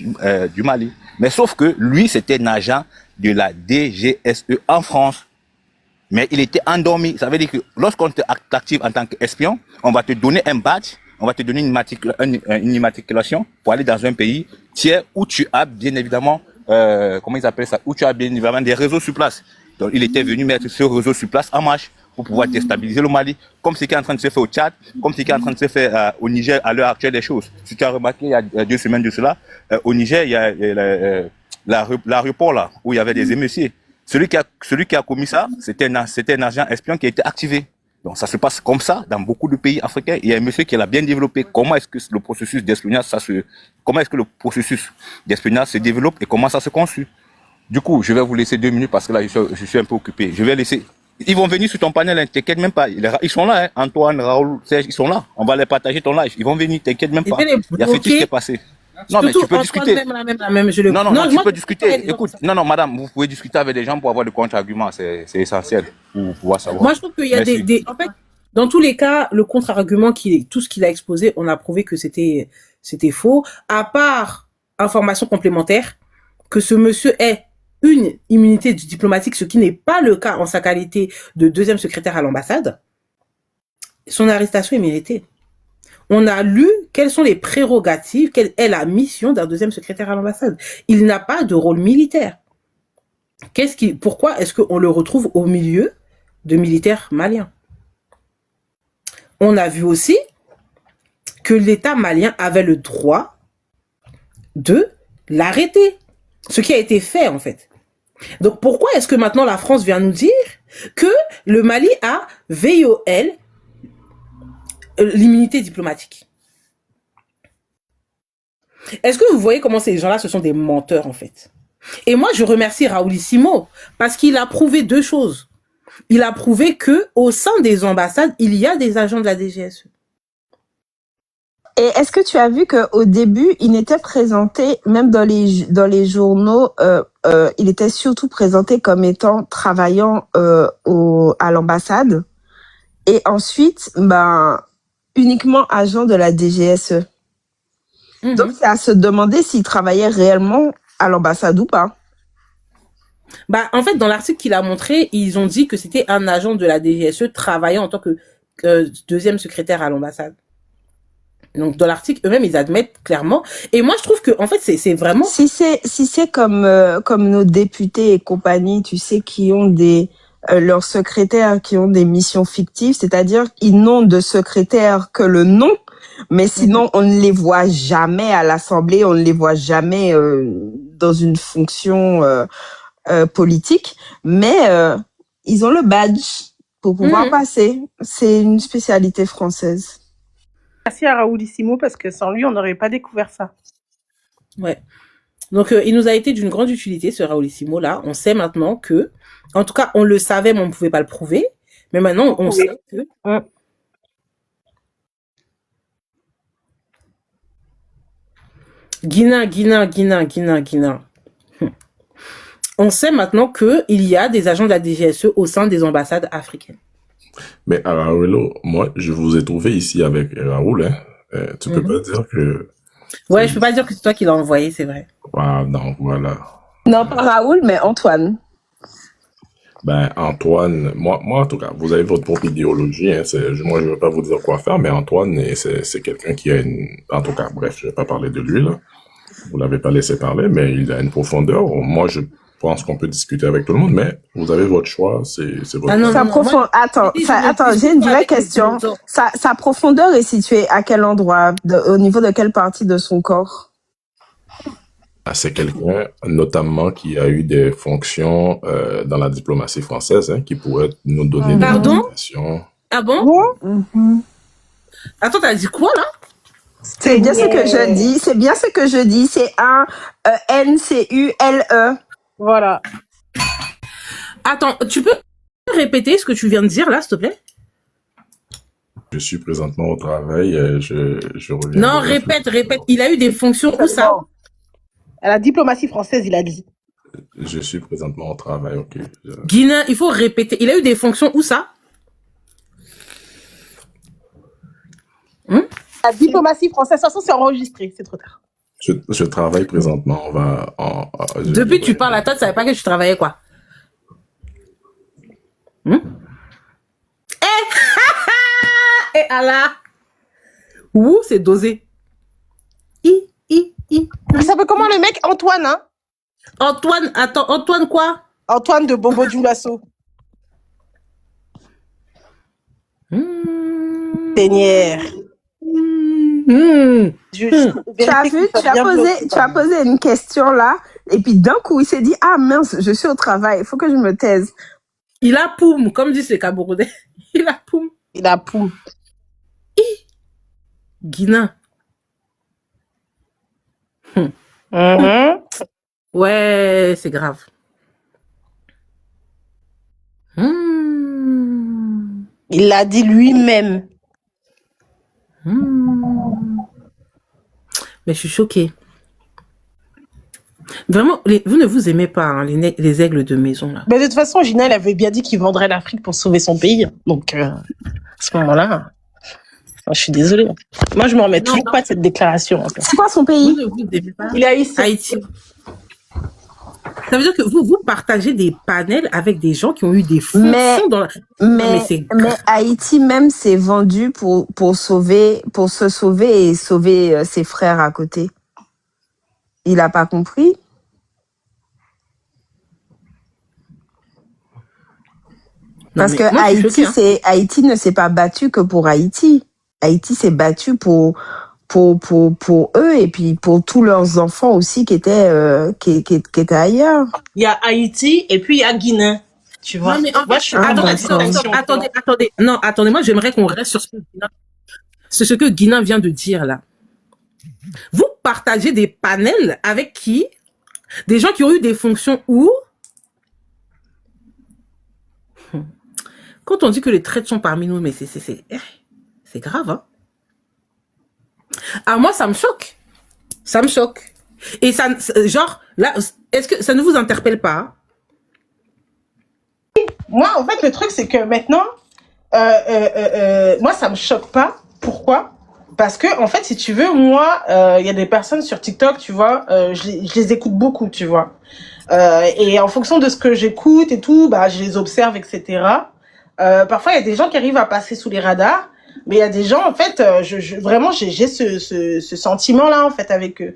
du Mali. Mais sauf que lui, c'était un agent de la DGSE en France. Mais il était endormi. Ça veut dire que lorsqu'on t'active en tant qu'espion, on va te donner un badge, on va te donner une immatriculation pour aller dans un pays tiers où tu as bien évidemment, comment ils appellent ça, où tu as bien évidemment des réseaux sur place. Donc, il était venu mettre ce réseau sur place en marche pour pouvoir déstabiliser le Mali, comme ce qui est en train de se faire au Tchad, comme ce qui est en train de se faire au Niger à l'heure actuelle des choses. Si tu as remarqué, il y a 2 semaines de cela, au Niger, il y a l'aéroport là, où il y avait des émeutiers. Celui qui a commis ça, c'était un agent espion qui a été activé. Donc, ça se passe comme ça dans beaucoup de pays africains. Il y a un monsieur qui l'a bien développé. Comment est-ce que le processus d'espionnage, se développe et comment ça se construit? Du coup, je vais vous laisser 2 minutes parce que là, je suis un peu occupé. Je vais laisser. Ils vont venir sur ton panel, hein, t'inquiète même pas. Ils sont là, hein. Antoine, Raoul, Serge, ils sont là. On va les partager ton live. Ils vont venir, t'inquiète même pas. Il y a fait tout ce qui est passé. Non, mais tu peux discuter. Non, tu peux discuter. Écoute, non, madame, vous pouvez discuter avec des gens pour avoir des contre-arguments. C'est essentiel pour pouvoir savoir. Moi, je trouve qu'il y a en fait, dans tous les cas, le contre-argument tout ce qu'il a exposé, on a prouvé que c'était faux. À part information complémentaire, que ce monsieur ait une immunité diplomatique, ce qui n'est pas le cas en sa qualité de 2e secrétaire à l'ambassade, son arrestation est méritée. On a lu quelles sont les prérogatives, quelle est la mission d'un 2e secrétaire à l'ambassade. Il n'a pas de rôle militaire. Pourquoi est-ce qu'on le retrouve au milieu de militaires maliens? On a vu aussi que l'État malien avait le droit de l'arrêter. Ce qui a été fait, en fait. Donc, pourquoi est-ce que maintenant la France vient nous dire que le Mali a VOL l'immunité diplomatique? Est-ce que vous voyez comment ces gens-là, ce sont des menteurs, en fait? Et moi, je remercie Raoulissimo parce qu'il a prouvé 2 choses. Il a prouvé que au sein des ambassades, il y a des agents de la DGSE. Et est-ce que tu as vu qu'au début, il n'était présenté, même dans les journaux, il était surtout présenté comme étant travaillant à l'ambassade et ensuite, uniquement agent de la DGSE. Donc, c'est à se demander s'il travaillait réellement à l'ambassade ou pas. En fait, dans l'article qu'il a montré, ils ont dit que c'était un agent de la DGSE travaillant en tant que 2e secrétaire à l'ambassade. Donc, dans l'article, eux-mêmes, ils admettent clairement. Et moi, je trouve que, en fait, c'est vraiment... Si c'est comme nos députés et compagnie, tu sais, qui ont leurs secrétaires qui ont des missions fictives, c'est-à-dire ils n'ont de secrétaire que le nom, mais sinon, on ne les voit jamais à l'Assemblée, on ne les voit jamais dans une fonction politique, mais ils ont le badge pour pouvoir passer. C'est une spécialité française. Merci à Raoulissimo parce que sans lui, on n'aurait pas découvert ça. Ouais. Donc, il nous a été d'une grande utilité, ce Raoulissimo-là. On sait maintenant que, en tout cas, on le savait, mais on ne pouvait pas le prouver. Mais maintenant, on sait que... Guinan. On sait maintenant qu'il y a des agents de la DGSE au sein des ambassades africaines. Mais Raoul, moi, je vous ai trouvé ici avec Raoul. Hein. Tu peux pas dire que... Ouais, je peux pas dire que c'est toi qui l'as envoyé, c'est vrai. Ah, non, voilà. Non, pas Raoul, mais Antoine. Antoine, moi, en tout cas, vous avez votre propre idéologie. Hein, moi, je ne veux pas vous dire quoi faire, mais Antoine, c'est quelqu'un qui a une... En tout cas, bref, je ne vais pas parler de lui, là. Vous l'avez pas laissé parler, mais il a une profondeur. Moi, je pense qu'on peut discuter avec tout le monde, mais vous avez votre choix, c'est votre... Attends, j'ai une vraie question. Sa profondeur est située à quel endroit? Au niveau de quelle partie de son corps? C'est quelqu'un, notamment, qui a eu des fonctions dans la diplomatie française, hein, qui pourrait nous donner des informations. Ah bon? Attends, t'as dit quoi, là? C'est bien ce que je dis. C'est bien ce que je dis. C'est un N-C-U-L-E. Voilà. Attends, tu peux répéter ce que tu viens de dire, là, s'il te plaît? Je suis présentement au travail, je reviens. Non, répète. Il a eu des fonctions où ça? À la diplomatie française, il a dit. Je suis présentement au travail, ok. Guinan, il faut répéter. Il a eu des fonctions où ça? La diplomatie française, de toute façon, c'est enregistré, c'est trop tard. Je travaille présentement, Depuis que tu parles à toi, tu savais pas que tu travaillais quoi? Eh Allah! Ou c'est dosé. I. Il s'appelle comment le mec? Antoine, hein? Antoine, attends, Antoine quoi? Antoine de Bobo Dioulasso. Seigneur. Tu as posé une question là, et puis d'un coup, il s'est dit, ah mince, je suis au travail, il faut que je me taise. Il a poum, comme disent les Camerounais. Il a poum. Guinan. Ouais, c'est grave. Il l'a dit lui-même. Mais je suis choquée. Vraiment, vous ne vous aimez pas, hein, les aigles de maison, là. Mais de toute façon, Gina, elle avait bien dit qu'il vendrait l'Afrique pour sauver son pays. Donc, à ce moment-là, je suis désolée. Moi, je me remets toujours pas de cette déclaration. C'est quoi son pays? Vous ne vous aimez pas. Il est ici. Haïti. Ça veut dire que vous partagez des panels avec des gens qui ont eu des fonctions dans la... Mais Haïti même s'est vendu pour se sauver et sauver ses frères à côté. Il a pas compris? Parce que Haïti ne s'est pas battu que pour Haïti. Haïti s'est battu pour eux et puis pour tous leurs enfants aussi qui étaient ailleurs. Il y a Haïti et puis il y a Guinée. Tu vois. Non, mais en fait, attendez. Non, attendez, moi j'aimerais qu'on reste sur ce que Guinan vient de dire là. Vous partagez des panels avec qui? Des gens qui ont eu des fonctions où? Quand on dit que les traites sont parmi nous, mais c'est grave, hein? Ah, moi, ça me choque. Ça me choque. Et ça, genre, là, est-ce que ça ne vous interpelle pas? Moi, en fait, le truc, c'est que maintenant, moi, ça me choque pas. Pourquoi? Parce que, en fait, si tu veux, moi, il y a des personnes sur TikTok, tu vois, je les écoute beaucoup, tu vois. Et en fonction de ce que j'écoute et tout, bah, je les observe, etc. Parfois, il y a des gens qui arrivent à passer sous les radars. Mais il y a des gens, en fait, vraiment, j'ai ce sentiment-là, en fait, avec eux.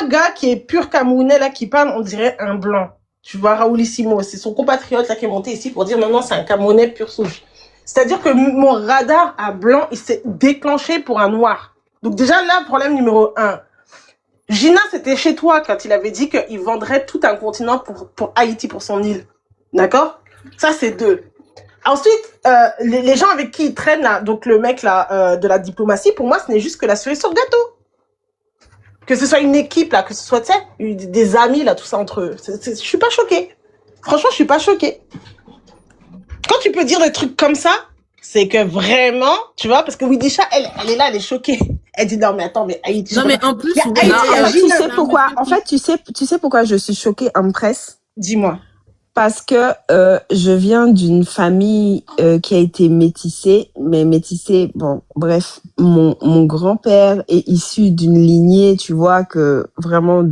Un gars qui est pur Camerounais, là, qui parle, on dirait un blanc. Tu vois, Raoulissimo, c'est son compatriote, là, qui est monté ici pour dire, non, c'est un Camerounais pur souche. C'est-à-dire que mon radar à blanc, il s'est déclenché pour un noir. Donc déjà, là, problème numéro 1. Gina, c'était chez toi quand il avait dit qu'il vendrait tout un continent pour Haïti, pour son île. D'accord? Ça, c'est 2. Ensuite, les gens avec qui il traîne, là, donc le mec là de la diplomatie, pour moi, ce n'est juste que la cerise sur le gâteau. Que ce soit une équipe, là, que ce soit, tu sais, des amis, là, tout ça entre eux. Je suis pas choquée. Franchement, je suis pas choquée. Quand tu peux dire des trucs comme ça, c'est que vraiment, tu vois, parce que Widisha, elle est là, elle est choquée. Elle dit, non, mais attends, mais Haïti... Non, mais en plus... tu sais pourquoi? En fait, tu sais pourquoi je suis choquée en presse? Dis-moi. Parce que je viens d'une famille qui a été métissée, mais métissée, bon, bref, mon grand-père est issu d'une lignée, tu vois, que vraiment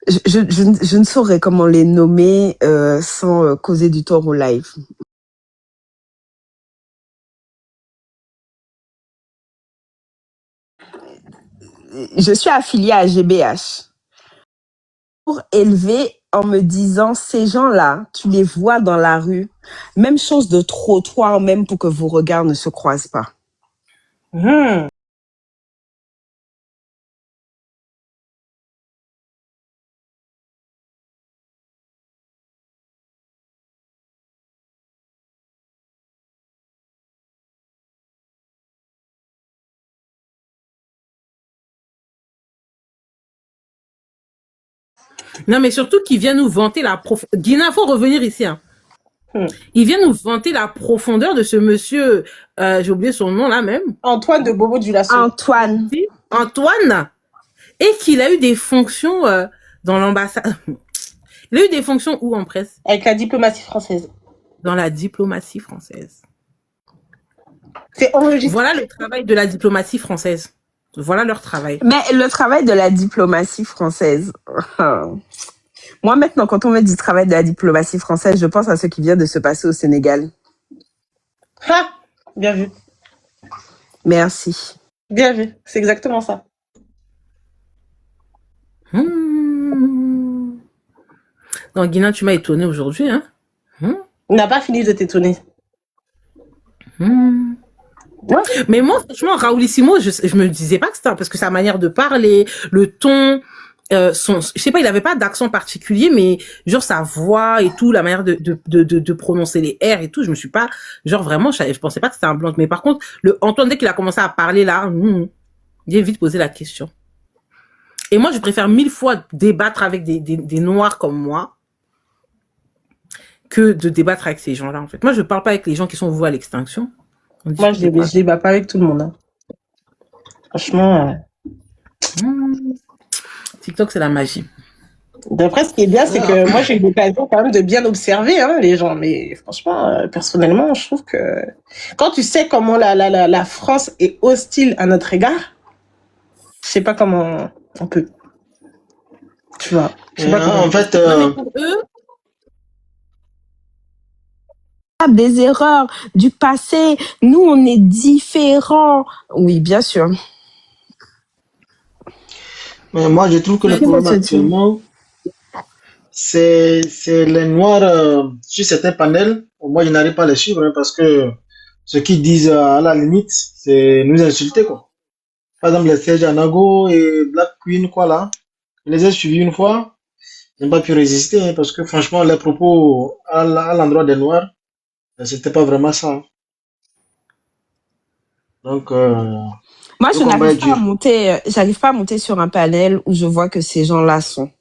je ne saurais comment les nommer sans causer du tort au live. Je suis affiliée à GBH. Pour élever en me disant, ces gens-là, tu les vois dans la rue, même chose de trottoir, même pour que vos regards ne se croisent pas. Non, mais surtout qu'il vient nous vanter la profondeur. Guina, faut revenir ici. Hein. Il vient nous vanter la profondeur de ce monsieur, j'ai oublié son nom là même. Antoine de Bobo Dioulasso. Antoine. Et qu'il a eu des fonctions dans l'ambassade. Il a eu des fonctions où en presse? Avec la diplomatie française. Dans la diplomatie française. C'est enregistré. Voilà le travail de la diplomatie française. Voilà leur travail. Mais le travail de la diplomatie française. Moi, maintenant, quand on me dit travail de la diplomatie française, je pense à ce qui vient de se passer au Sénégal. Ah, bien vu. Merci. Bien vu, c'est exactement ça. Non, Guinan, tu m'as étonné aujourd'hui, hein. On n'a pas fini de t'étonner. Ouais. Mais moi, franchement, Raoulissimo, je me disais pas que c'était parce que sa manière de parler, le ton, je sais pas, il avait pas d'accent particulier, mais genre sa voix et tout, la manière de prononcer les R et tout, je me suis pas, genre vraiment, je pensais pas que c'était un blanc. Mais par contre, Antoine, dès qu'il a commencé à parler là, j'ai vite posé la question. Et moi, je préfère 1000 fois débattre avec des noirs comme moi que de débattre avec ces gens-là, en fait. Moi, je parle pas avec les gens qui sont voués à l'extinction. Moi, je débat pas avec tout le monde. Hein. Franchement. TikTok, c'est la magie. D'après, ce qui est bien, c'est que moi, j'ai eu l'occasion quand même de bien observer les gens. Mais franchement, personnellement, je trouve que quand tu sais comment la France est hostile à notre égard, je sais pas comment on peut. Tu vois. Je sais pas comment. En fait, Pour eux, des erreurs du passé. Nous, on est différents. Oui, bien sûr. mais moi, je trouve que le problème actuellement, c'est les noirs sur certains panels. Moi, je n'arrive pas à les suivre parce que ce qu'ils disent à la limite, c'est nous insulter, quoi. Par exemple, les Serge Anago et Black Queen, quoi, là. Je les ai suivis une fois. Je n'ai pas pu résister parce que franchement, les propos à l'endroit des noirs, c'était pas vraiment ça. Hein. Donc, moi, je n'arrive pas à monter sur un panel où je vois que ces gens-là sont.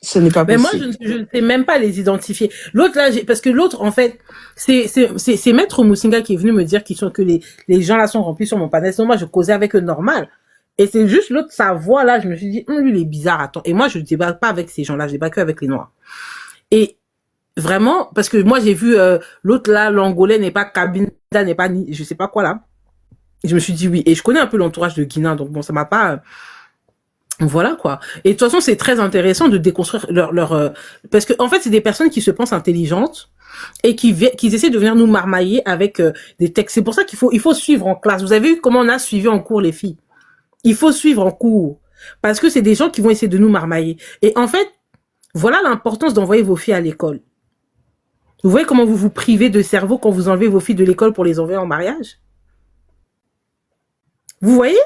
Ce n'est pas possible. Mais moi, je ne sais même pas les identifier. L'autre là, parce que l'autre, en fait, c'est Maître Moussinga qui est venu me dire que les gens là sont remplis sur mon panel. Sinon, moi, je causais avec eux normal. Et c'est juste l'autre, sa voix là, je me suis dit, lui, il est bizarre, attends. Et moi, je ne débat pas avec ces gens-là, je débat que avec les noirs. Et vraiment, parce que moi, j'ai vu l'autre là, l'Angolais n'est pas Kabinda, n'est pas ni, je sais pas quoi là. Et je me suis dit oui. Et je connais un peu l'entourage de Guinan, donc bon, ça m'a pas... Voilà quoi. Et de toute façon, c'est très intéressant de déconstruire leur parce que en fait, c'est des personnes qui se pensent intelligentes et qui essaient de venir nous marmailler avec des textes. C'est pour ça qu'il faut suivre en classe. Vous avez vu comment on a suivi en cours les filles? Il faut suivre en cours parce que c'est des gens qui vont essayer de nous marmailler. Et en fait, voilà l'importance d'envoyer vos filles à l'école. Vous voyez comment vous vous privez de cerveau quand vous enlevez vos filles de l'école pour les envoyer en mariage? Vous voyez?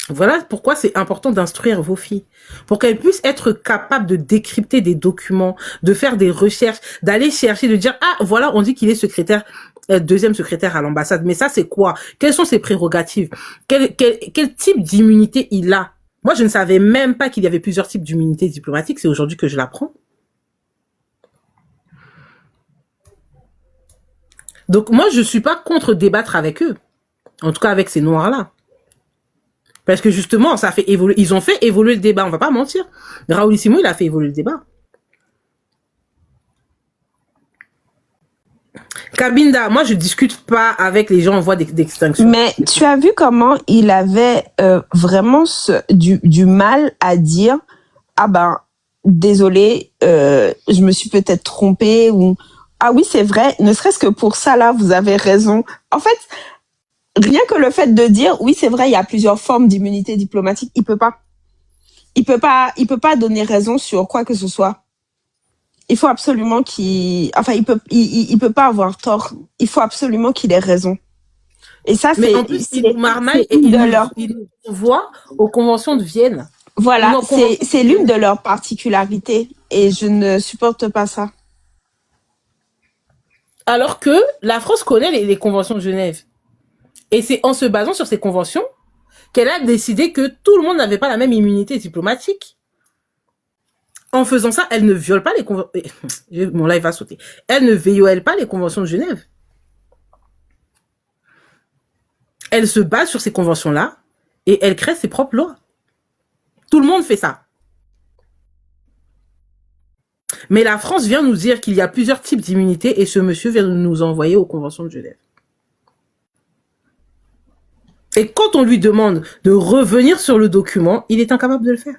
Voilà pourquoi c'est important d'instruire vos filles, pour qu'elles puissent être capables de décrypter des documents, de faire des recherches, d'aller chercher, de dire ah voilà on dit qu'il est secrétaire, deuxième secrétaire à l'ambassade, mais ça c'est quoi? Quelles sont ses prérogatives? Quel type d'immunité il a? Moi je ne savais même pas qu'il y avait plusieurs types d'immunité diplomatique, c'est aujourd'hui que je l'apprends. Donc moi je suis pas contre débattre avec eux, en tout cas avec ces noirs là. Parce que justement, ça fait évoluer, ils ont fait évoluer le débat, on va pas mentir. Raoulissimo, il a fait évoluer le débat. Kabinda, moi je discute pas avec les gens en voie d'extinction. Mais tu as vu comment il avait vraiment du mal à dire ah ben désolé, je me suis peut-être trompée ou ah oui c'est vrai, ne serait-ce que pour ça là vous avez raison. En fait, rien que le fait de dire oui c'est vrai il y a plusieurs formes d'immunité diplomatique, il peut pas donner raison sur quoi que ce soit. Il faut absolument il peut pas avoir tort. Il faut absolument qu'il ait raison. Et ça mais en plus il nous marmaille et il nous envoie aux conventions de Vienne. Voilà, c'est l'une de leurs particularités et je ne supporte pas ça. Alors que la France connaît les conventions de Genève. Et c'est en se basant sur ces conventions qu'elle a décidé que tout le monde n'avait pas la même immunité diplomatique. En faisant ça, elle ne viole pas les conventions... Mon live va sauter. Elle ne viole pas les conventions de Genève. Elle se base sur ces conventions-là et elle crée ses propres lois. Tout le monde fait ça. Mais la France vient nous dire qu'il y a plusieurs types d'immunité et ce monsieur vient nous envoyer aux conventions de Genève. Et quand on lui demande de revenir sur le document, il est incapable de le faire.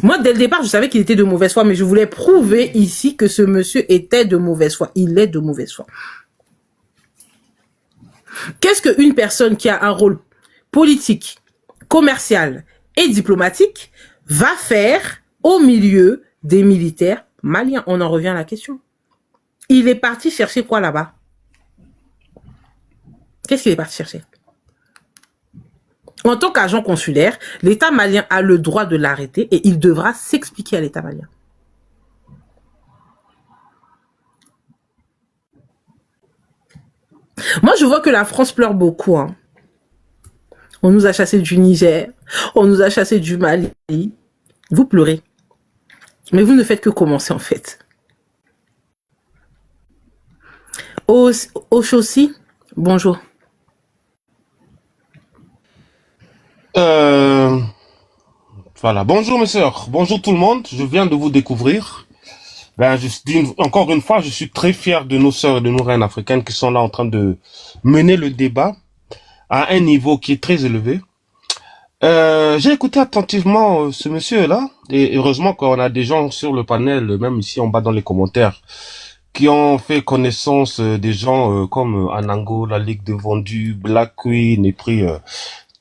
Moi, dès le départ, je savais qu'il était de mauvaise foi, mais je voulais prouver ici que ce monsieur était de mauvaise foi. Il est de mauvaise foi. Qu'est-ce qu'une personne qui a un rôle politique, commercial et diplomatique va faire au milieu des militaires maliens? On en revient à la question. Il est parti chercher quoi là-bas? Qu'est-ce qu'il est parti chercher? En tant qu'agent consulaire, l'État malien a le droit de l'arrêter et il devra s'expliquer à l'État malien. Moi, je vois que la France pleure beaucoup. Hein. On nous a chassés du Niger, on nous a chassés du Mali. Vous pleurez. Mais vous ne faites que commencer, en fait. Oshosi, bonjour. Voilà. Bonjour mes sœurs, bonjour tout le monde. Je viens de vous découvrir. Encore une fois, je suis très fier de nos sœurs et de nos reines africaines qui sont là en train de mener le débat à un niveau qui est très élevé. J'ai écouté attentivement ce monsieur-là, et heureusement qu'on a des gens sur le panel, même ici en bas dans les commentaires, qui ont fait connaissance des gens comme Anango, la Ligue de Vendus, Black Queen, et puis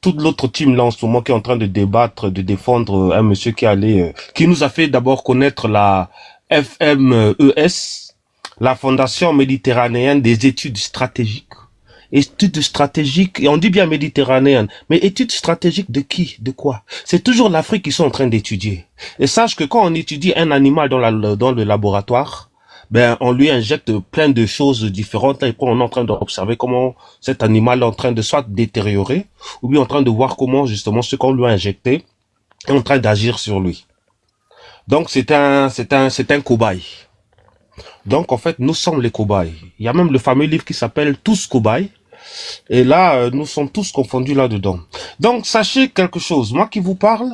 toute l'autre team là en ce moment qui est en train de débattre, de défendre un monsieur qui nous a fait d'abord connaître la FMES, la Fondation méditerranéenne des études stratégiques. Études stratégiques, et on dit bien méditerranéenne, mais études stratégiques de qui? De quoi? C'est toujours l'Afrique qu'ils sont en train d'étudier. Et sache que quand on étudie un animal dans le laboratoire, ben on lui injecte plein de choses différentes, et puis on est en train d'observer comment cet animal est en train de soit détériorer, ou bien en train de voir comment justement ce qu'on lui a injecté est en train d'agir sur lui. Donc c'est un cobaye. Donc en fait nous sommes les cobayes. Il y a même le fameux livre qui s'appelle Tous cobayes. Et là, nous sommes tous confondus là-dedans. Donc, sachez quelque chose. Moi qui vous parle,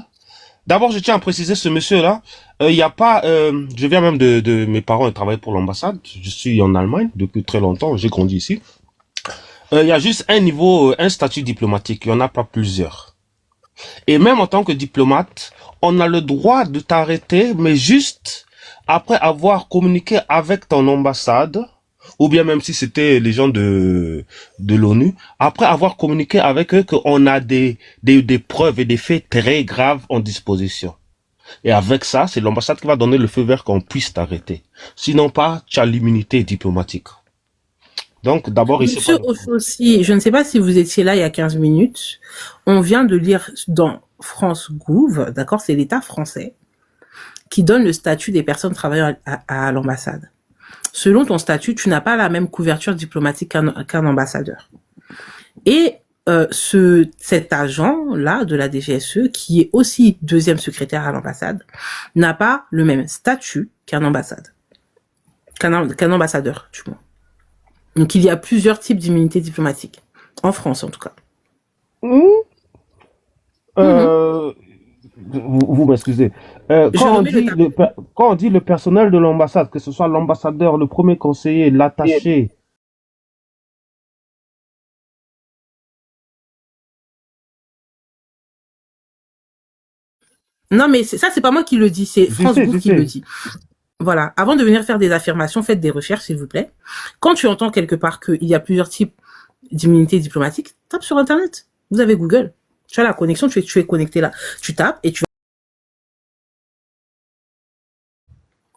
d'abord, je tiens à préciser ce monsieur-là. Il n'y a pas... je viens même de mes parents, ils travaillent pour l'ambassade. Je suis en Allemagne depuis très longtemps. J'ai grandi ici. Il y a juste un niveau, un statut diplomatique. Il n'y en a pas plusieurs. Et même en tant que diplomate, on a le droit de t'arrêter, mais juste après avoir communiqué avec ton ambassade, ou bien même si c'était les gens de l'ONU, après avoir communiqué avec eux qu'on a des preuves et des faits très graves en disposition. Et avec ça, c'est l'ambassade qui va donner le feu vert qu'on puisse t'arrêter. Sinon pas, tu as l'immunité diplomatique. Donc d'abord ici... Monsieur Oshosi, je ne sais pas si vous étiez là il y a 15 minutes, on vient de lire dans France Gouv, d'accord, c'est l'État français, qui donne le statut des personnes travaillant à l'ambassade. Selon ton statut, tu n'as pas la même couverture diplomatique qu'un ambassadeur. Et cet agent-là de la DGSE, qui est aussi deuxième secrétaire à l'ambassade, n'a pas le même statut qu'un ambassadeur, du moins. Donc il y a plusieurs types d'immunité diplomatique, en France en tout cas. Vous m'excusez. Quand on dit le personnel de l'ambassade, que ce soit l'ambassadeur, le premier conseiller, l'attaché... Non, mais ça, c'est pas moi qui le dis, c'est France Gouv qui le dit. Voilà. Avant de venir faire des affirmations, faites des recherches, s'il vous plaît. Quand tu entends quelque part qu'il y a plusieurs types d'immunité diplomatique, tape sur Internet. Vous avez Google. Tu as la connexion, tu es connecté là. Tu tapes et tu vas...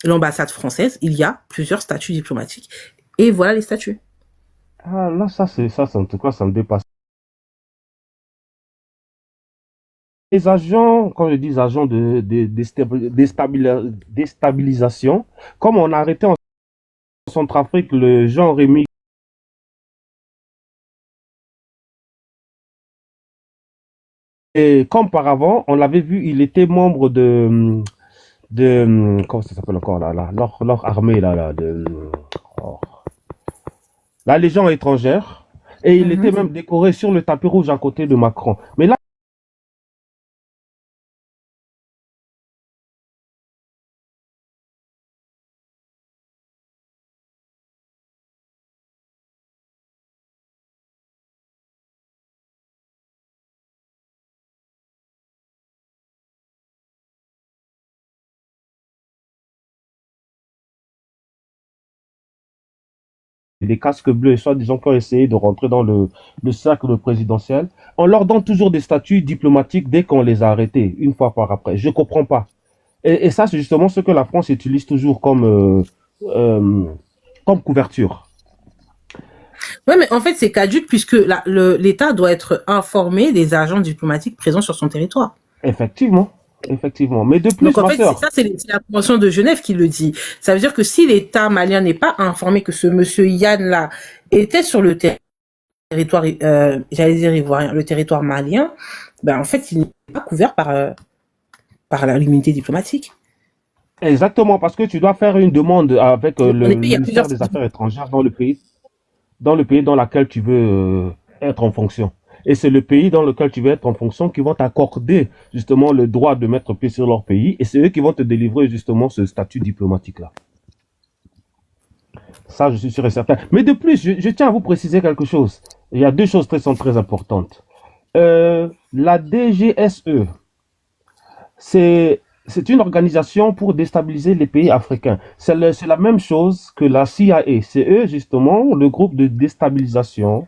L'ambassade française, il y a plusieurs statuts diplomatiques. Et voilà les statuts. Ah, là, ça, en tout cas, ça me dépasse. Les agents, quand je dis agents de déstabilisation, comme on a arrêté en Centrafrique le Jean-Rémy, et comme par avant, on l'avait vu, il était membre de comment ça s'appelle encore là, leur armée là, la Légion étrangère, et il était même décoré sur le tapis rouge à côté de Macron. Mais là, les casques bleus, soi-disant qui ont essayé de rentrer dans le cercle présidentiel, on leur donne toujours des statuts diplomatiques dès qu'on les a arrêtés, une fois par après. Je comprends pas. Et ça, c'est justement ce que la France utilise toujours comme couverture. Ouais, mais en fait, c'est caduque puisque l'État doit être informé des agents diplomatiques présents sur son territoire. Effectivement. Mais de plus, donc en fait, c'est la Convention de Genève qui le dit. Ça veut dire que si l'État malien n'est pas informé que ce monsieur Yann-là était sur le territoire, j'allais dire ivoirien, le territoire malien, ben en fait, il n'est pas couvert par l'immunité diplomatique. Exactement, parce que tu dois faire une demande avec le ministère des Affaires étrangères dans le pays dans lequel tu veux être en fonction. Et c'est le pays dans lequel tu veux être en fonction qui vont t'accorder justement le droit de mettre pied sur leur pays, et c'est eux qui vont te délivrer justement ce statut diplomatique-là. Ça, je suis sûr et certain. Mais de plus, je tiens à vous préciser quelque chose. Il y a deux choses qui sont très importantes. La DGSE, c'est une organisation pour déstabiliser les pays africains. C'est la même chose que la CIA. C'est eux, justement, le groupe de déstabilisation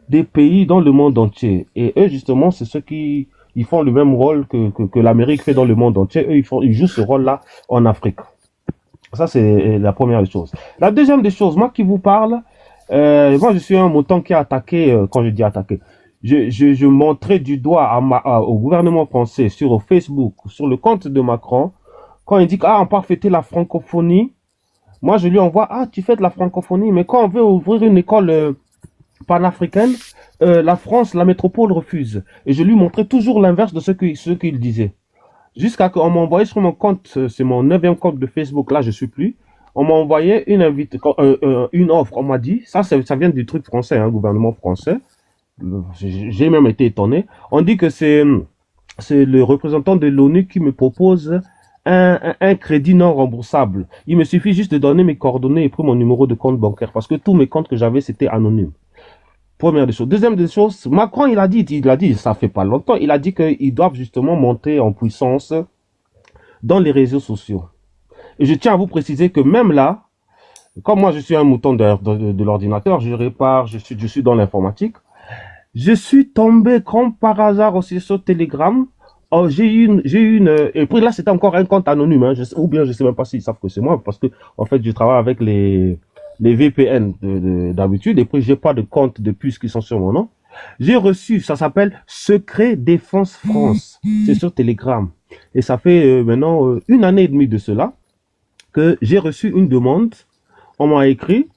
des pays dans le monde entier. Et eux, justement, c'est ceux qui ils font le même rôle que l'Amérique fait dans le monde entier. Eux, ils jouent ce rôle-là en Afrique. Ça, c'est la première des choses. La deuxième des choses, moi qui vous parle, moi, je suis un mouton qui a attaqué, quand je dis attaqué, je montrais du doigt au gouvernement français sur Facebook, sur le compte de Macron, quand il dit on part fêter la francophonie. Moi, je lui envoie, tu fêtes la francophonie, mais quand on veut ouvrir une école panafricaine, la France, la métropole refuse. Et je lui montrais toujours l'inverse de ce qu'il disait. Jusqu'à qu'on m'a envoyé sur mon compte, c'est mon 9e compte de Facebook, là je suis plus, on m'a envoyé une offre, on m'a dit, ça vient du truc français, gouvernement français, j'ai même été étonné, on dit que c'est le représentant de l'ONU qui me propose un crédit non remboursable. Il me suffit juste de donner mes coordonnées et puis mon numéro de compte bancaire, parce que tous mes comptes que j'avais c'était anonyme. Première des choses. Deuxième des choses, Macron, il a dit, ça fait pas longtemps, il a dit qu'ils doivent justement monter en puissance dans les réseaux sociaux. Et je tiens à vous préciser que même là, comme moi je suis un mouton de l'ordinateur, je répare, je suis dans l'informatique, je suis tombé comme par hasard aussi sur Telegram. Oh, j'ai eu une, et puis là c'était encore un compte anonyme, ou bien je sais même pas s'ils savent que c'est moi, parce que en fait je travaille avec les VPN d'habitude, et puis j'ai pas de compte de puces qui sont sur mon nom. J'ai reçu, ça s'appelle Secret Défense France, c'est sur Telegram, et ça fait maintenant 1 année et demie de cela que j'ai reçu une demande. On m'a écrit,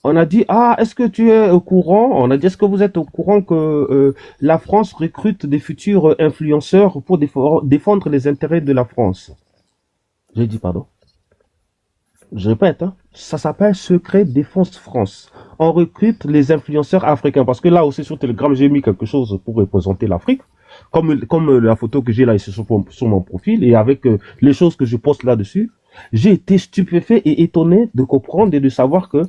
on a dit est-ce que tu es au courant, on a dit est-ce que vous êtes au courant que la France recrute des futurs influenceurs pour défendre les intérêts de la France. J'ai dit pardon. Je répète, ça s'appelle Secret Défense France. On recrute les influenceurs africains, parce que là aussi sur Telegram, j'ai mis quelque chose pour représenter l'Afrique, comme la photo que j'ai là ici sur mon profil, et avec les choses que je poste là-dessus. J'ai été stupéfait et étonné de comprendre et de savoir que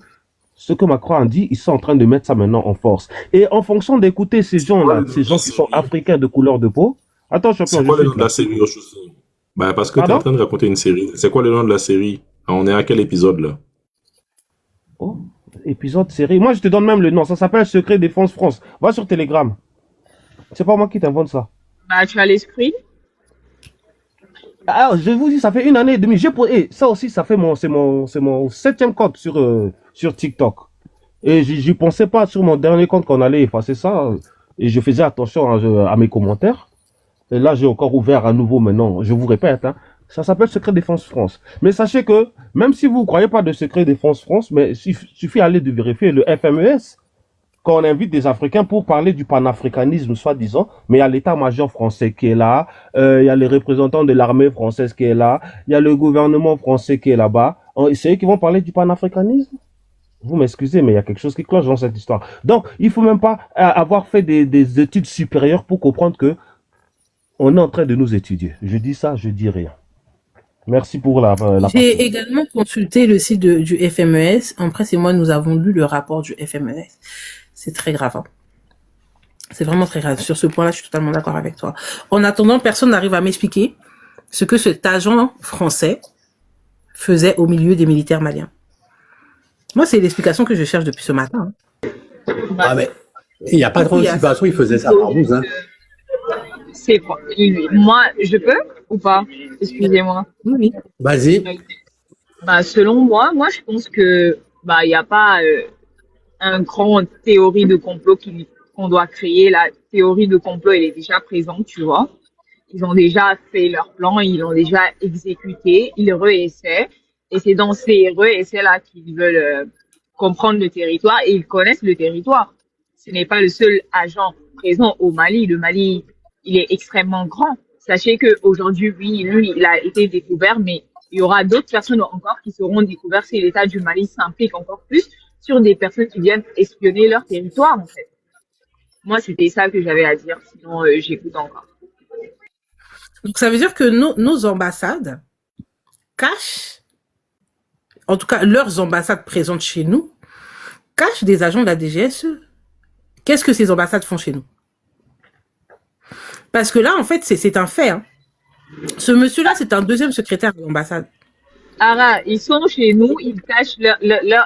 ce que Macron a dit, ils sont en train de mettre ça maintenant en force. Et en fonction d'écouter ces gens-là, ces gens qui sont africains de couleur de peau, attends, champion, c'est quoi le nom de la série, parce que tu es en train de raconter une série. C'est quoi le nom de la série? On est à quel épisode là? Oh, épisode, série. Moi, je te donne même le nom. Ça s'appelle Secret Défense France. Va sur Telegram. C'est pas moi qui t'invente ça. Bah, tu as l'esprit. Je vous dis, ça fait 1 année et demie. Ça aussi, c'est mon 7e compte sur TikTok. Et j'y pensais pas sur mon dernier compte qu'on allait effacer ça. Et je faisais attention à mes commentaires. Et là, j'ai encore ouvert à nouveau maintenant. Je vous répète, ça s'appelle Secret Défense France. Mais sachez que, même si vous ne croyez pas de Secret Défense France, mais il suffit d'aller de vérifier le FMES, quand on invite des Africains pour parler du panafricanisme, soi-disant, mais il y a l'état-major français qui est là, il y a les représentants de l'armée française qui est là, il y a le gouvernement français qui est là-bas. C'est eux qui vont parler du panafricanisme? Vous m'excusez, mais il y a quelque chose qui cloche dans cette histoire. Donc, il ne faut même pas avoir fait des études supérieures pour comprendre que on est en train de nous étudier. Je dis ça, je dis rien. Merci pour la J'ai également consulté le site du FMES. En presse et moi, nous avons lu le rapport du FMES. C'est très grave. C'est vraiment très grave. Sur ce point-là, je suis totalement d'accord avec toi. En attendant, personne n'arrive à m'expliquer ce que cet agent français faisait au milieu des militaires maliens. Moi, c'est l'explication que je cherche depuis ce matin. Ah, mais il n'y a pas trop d'anticipation, il faisait ça par 12. Hein. C'est quoi? Moi, je peux ou pas? Excusez-moi. Oui. Vas-y. Bah, selon moi, je pense que il n'y a pas un grand théorie de complot qu'on doit créer. La théorie de complot, elle est déjà présente, tu vois. Ils ont déjà fait leur plan, ils l'ont déjà exécuté, ils réessaient. Et c'est dans ces réessais-là qu'ils veulent comprendre le territoire et ils connaissent le territoire. Ce n'est pas le seul agent présent au Mali. Le Mali, il est extrêmement grand. Sachez qu'aujourd'hui, oui, lui, il a été découvert, mais il y aura d'autres personnes encore qui seront découvertes si l'État du Mali s'implique encore plus sur des personnes qui viennent espionner leur territoire, en fait. Moi, c'était ça que j'avais à dire. Sinon, j'écoute encore. Donc, ça veut dire que nos ambassades cachent, en tout cas, leurs ambassades présentes chez nous, cachent des agents de la DGSE. Qu'est-ce que ces ambassades font chez nous? Parce que là, en fait, c'est un fait. Hein. Ce monsieur-là, c'est un deuxième secrétaire de l'ambassade. Ara, ils sont chez nous, ils cachent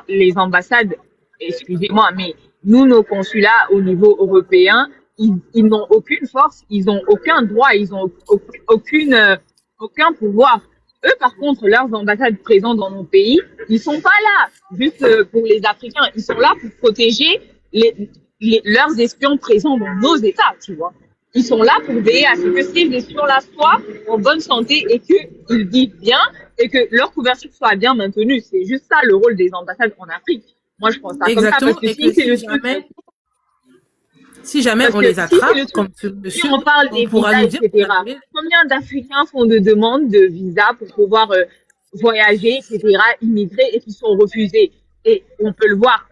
les ambassades. Excusez-moi, mais nous, nos consulats au niveau européen, ils n'ont aucune force, ils n'ont aucun droit, ils n'ont aucun pouvoir. Eux, par contre, leurs ambassades présentes dans nos pays, ils sont pas là juste pour les Africains. Ils sont là pour protéger leurs espions présents dans nos États, tu vois. Ils sont là pour veiller à ce que ces espions-là soient en bonne santé et qu'ils vivent bien et que leur couverture soit bien maintenue. C'est juste ça le rôle des ambassades en Afrique. Moi, je pense ça exactement, comme ça. Parce que si jamais on les attrape, si on parle des visas, etc. Combien d'Africains font de demandes de visa pour pouvoir voyager, etc., immigrer et qui sont refusés? Et on peut le voir,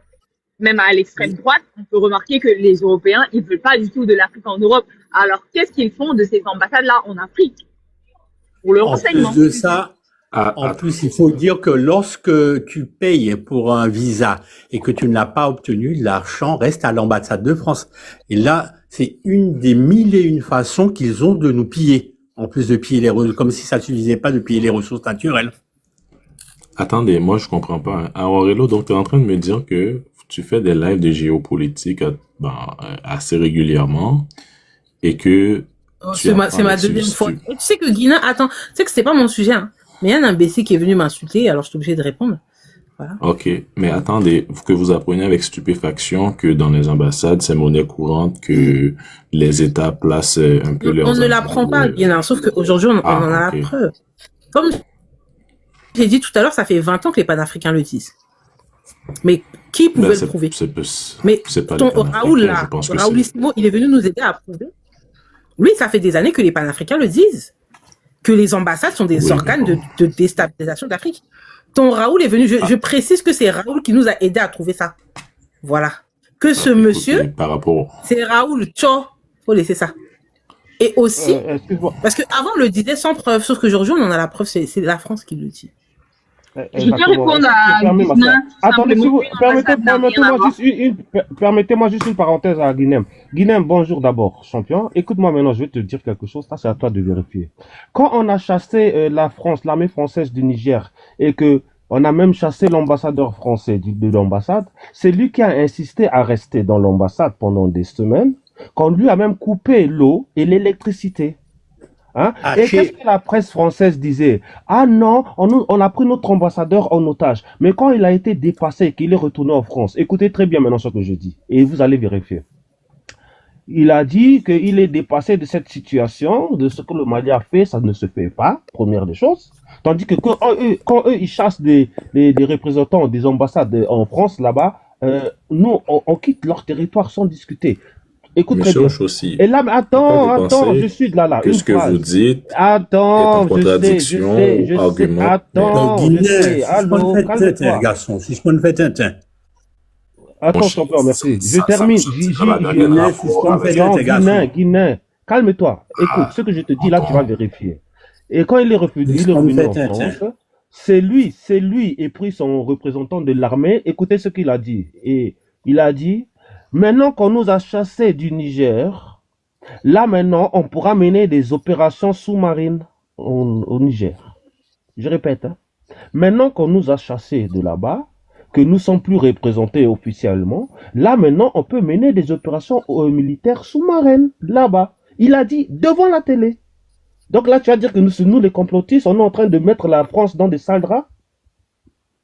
même à l'extrême droite, on peut remarquer que les Européens, ils veulent pas du tout de l'Afrique en Europe. Alors, qu'est-ce qu'ils font de ces ambassades-là en Afrique? Pour le renseignement. En plus de ça, en plus, il faut dire que lorsque tu payes pour un visa et que tu ne l'as pas obtenu, l'argent reste à l'ambassade de France. Et là, c'est une des 1001 façons qu'ils ont de nous piller. En plus de piller les ressources, comme si ça ne suffisait pas de piller les ressources naturelles. Attendez, moi je comprends pas. Hein. Aurelio, donc tu es en train de me dire que tu fais des lives de géopolitique assez régulièrement et que c'est ma deuxième fois. Et tu sais que Guina, attends, tu sais que c'est pas mon sujet, hein. Mais il y a un imbécile qui est venu m'insulter, alors je suis obligée de répondre. Voilà. Ok, mais attendez, que vous apprenez avec stupéfaction que dans les ambassades, c'est monnaie courante que les États placent un peu leurs... On ne l'apprend pas, Guina, sauf qu'aujourd'hui, on en a la preuve. Comme j'ai dit tout à l'heure, ça fait 20 ans que les panafricains le disent. Mais qui pouvait le prouver? Mais Raoul, là, Raoulissimo, il est venu nous aider à prouver. Oui, ça fait des années que les panafricains le disent. Que les ambassades sont des organes de déstabilisation d'Afrique. Ton Raoul est venu, je précise que c'est Raoul qui nous a aidé à trouver ça. Voilà. Que ce monsieur, c'est Raoul, faut laisser ça. Et aussi, parce qu'avant on le disait sans preuve, sauf qu'aujourd'hui on en a la preuve, c'est la France qui le dit. Je peux répondre à Guinem. Attendez, permettez-moi juste une parenthèse à Guinem. Guinem, bonjour d'abord, champion. Écoute-moi maintenant, je vais te dire quelque chose. Ça, c'est à toi de vérifier. Quand on a chassé la France, l'armée française du Niger, et que on a même chassé l'ambassadeur français de l'ambassade, c'est lui qui a insisté à rester dans l'ambassade pendant des semaines, qu'on lui a même coupé l'eau et l'électricité. Hein? Et qu'est-ce que la presse française disait? Ah non, on a pris notre ambassadeur en otage. Mais quand il a été dépassé et qu'il est retourné en France, écoutez très bien maintenant ce que je dis, et vous allez vérifier. Il a dit qu'il est dépassé de cette situation, de ce que le Mali a fait, ça ne se fait pas, première des choses. Tandis que quand eux ils chassent des représentants des ambassades en France là-bas, nous, on quitte leur territoire sans discuter. Écoute très bien. Aussi. Et là, attends, je suis là. Que ce que vous dites attends, est en contradiction, argument. Attends, je sais. Allô, calme-toi. Garçon, si je peux me faire Tintin. Attends, champion, merci. Je termine. Guinéen, calme-toi. Écoute, ce que je te dis là, tu vas vérifier. Et quand il est revenu en France, c'est lui et puis son représentant de l'armée, écoutez ce qu'il a dit. Et il a dit, maintenant qu'on nous a chassés du Niger, là maintenant, on pourra mener des opérations sous-marines au Niger. Je répète, hein. Maintenant qu'on nous a chassés de là-bas, que nous sommes plus représentés officiellement, là maintenant on peut mener des opérations militaires sous-marines là-bas. Il a dit devant la télé. Donc là tu vas dire que nous les complotistes, on est en train de mettre la France dans des sales draps?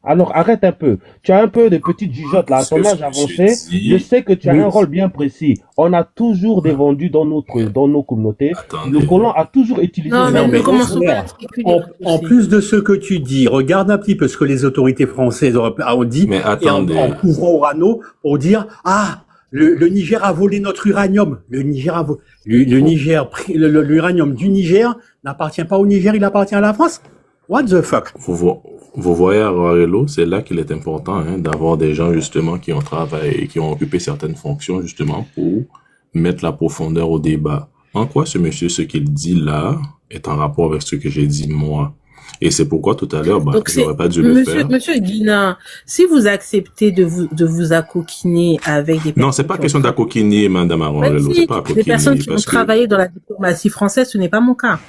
Alors arrête un peu. Tu as un peu de petites jugeotes là, à ton âge avancé. Je sais que tu as un rôle bien précis. On a toujours défendu dans nos communautés. Le colon a toujours utilisé. Non, mais commençons pas. En plus de ce que tu dis, regarde un petit peu ce que les autorités françaises ont dit. Mais attendez. En couvrant Orano pour dire le Niger a volé notre uranium. Le Niger a volé. L'uranium du Niger n'appartient pas au Niger, il appartient à la France. What the fuck? Vous voyez à Rorello, c'est là qu'il est important d'avoir des gens justement qui ont travaillé, qui ont occupé certaines fonctions justement pour mettre la profondeur au débat. En quoi ce monsieur, ce qu'il dit là, est en rapport avec ce que j'ai dit moi? Et c'est pourquoi tout à l'heure, j'aurais pas dû le faire. Monsieur Guina, si vous acceptez de vous accoquiner avec des personnes... Non, c'est pas question d'accoquiner, madame Rorello, c'est pas accoquiner. Les personnes qui ont travaillé dans la diplomatie française, ce n'est pas mon cas.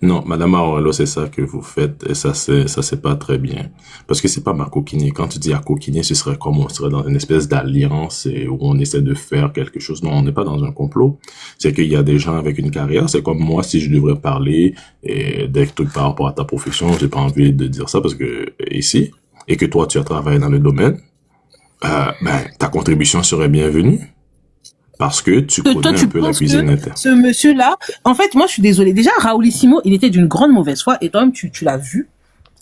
Non, madame Arolo, c'est ça que vous faites, et ça c'est pas très bien. Parce que c'est pas ma coquiner. Quand tu dis à coquiner, ce serait comme on serait dans une espèce d'alliance où on essaie de faire quelque chose. Non, on n'est pas dans un complot. C'est qu'il y a des gens avec une carrière. C'est comme moi, si je devrais parler des trucs par rapport à ta profession, j'ai pas envie de dire ça parce que ici, et que toi, tu as travaillé dans le domaine, ta contribution serait bienvenue. Parce que tu connais un peu la cuisine interne. Ce monsieur-là, en fait, moi, je suis désolée. Déjà, Raoulissimo, il était d'une grande mauvaise foi, et toi-même, tu l'as vu.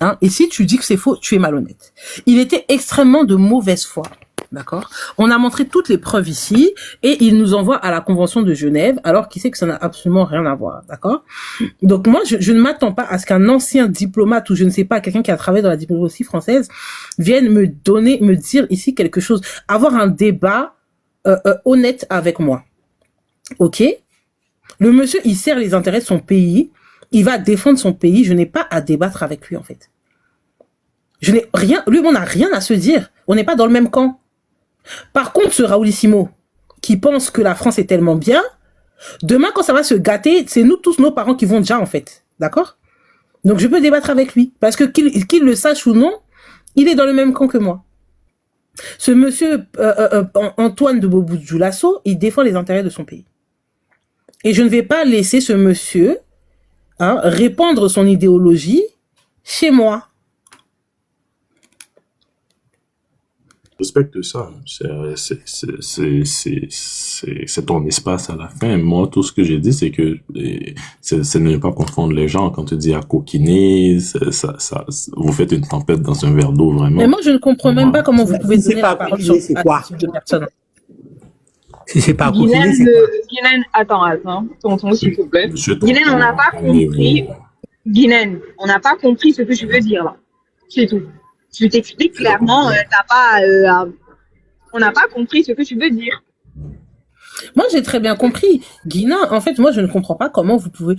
Hein, et si tu dis que c'est faux, tu es malhonnête. Il était extrêmement de mauvaise foi. D'accord? On a montré toutes les preuves ici, et il nous envoie à la Convention de Genève, alors qu'il sait que ça n'a absolument rien à voir. D'accord? Donc, moi, je ne m'attends pas à ce qu'un ancien diplomate, ou je ne sais pas, quelqu'un qui a travaillé dans la diplomatie française, vienne me dire ici quelque chose. Avoir un débat honnête avec moi. Ok? Le monsieur, il sert les intérêts de son pays. Il va défendre son pays. Je n'ai pas à débattre avec lui, en fait. Je n'ai rien, lui, on n'a rien à se dire. On n'est pas dans le même camp. Par contre, ce Raoulissimo, qui pense que la France est tellement bien, demain, quand ça va se gâter, c'est nous tous, nos parents qui vont déjà, en fait. D'accord? Donc, je peux débattre avec lui. Parce que qu'il le sache ou non, il est dans le même camp que moi. Ce monsieur Antoine de Bobo-Dioulasso, il défend les intérêts de son pays. Et je ne vais pas laisser ce monsieur répandre son idéologie chez moi. Je respecte ça. C'est ton espace à la fin. Moi, tout ce que j'ai dit, c'est que c'est ne pas confondre les gens. Quand tu dis à coquiner, vous faites une tempête dans un verre d'eau, vraiment. Mais moi, je ne comprends même pas comment vous pouvez donner la parole sur ce type de personne. Si c'est pas coquiner, c'est quoi? Guylaine, attends, tonton, s'il te plaît. Guylaine, on n'a pas compris. Guylaine, on n'a pas compris ce que tu veux dire, là. C'est tout. Je t'explique clairement, on n'a pas compris ce que tu veux dire. Moi, j'ai très bien compris. Guina, en fait, moi, je ne comprends pas comment vous pouvez...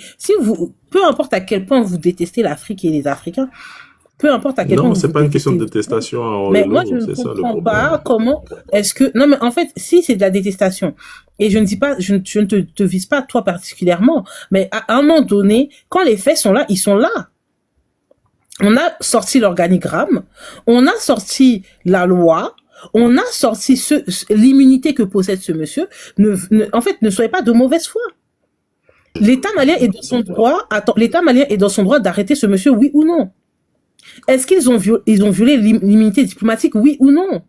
peu importe à quel point vous détestez l'Afrique et les Africains, peu importe à quel point... Non, c'est pas une question de détestation. Mais moi, je ne comprends pas comment est-ce que... Non, mais en fait, si c'est de la détestation, et je ne dis pas, je ne te vise pas toi particulièrement, mais à un moment donné, quand les faits sont là, ils sont là. On a sorti l'organigramme, on a sorti la loi, on a sorti l'immunité que possède ce monsieur. En fait, ne soyez pas de mauvaise foi. L'État malien est dans son droit. L'État malien est dans son droit d'arrêter ce monsieur, oui ou non? Est-ce qu'ils ont violé l'immunité diplomatique, oui ou non?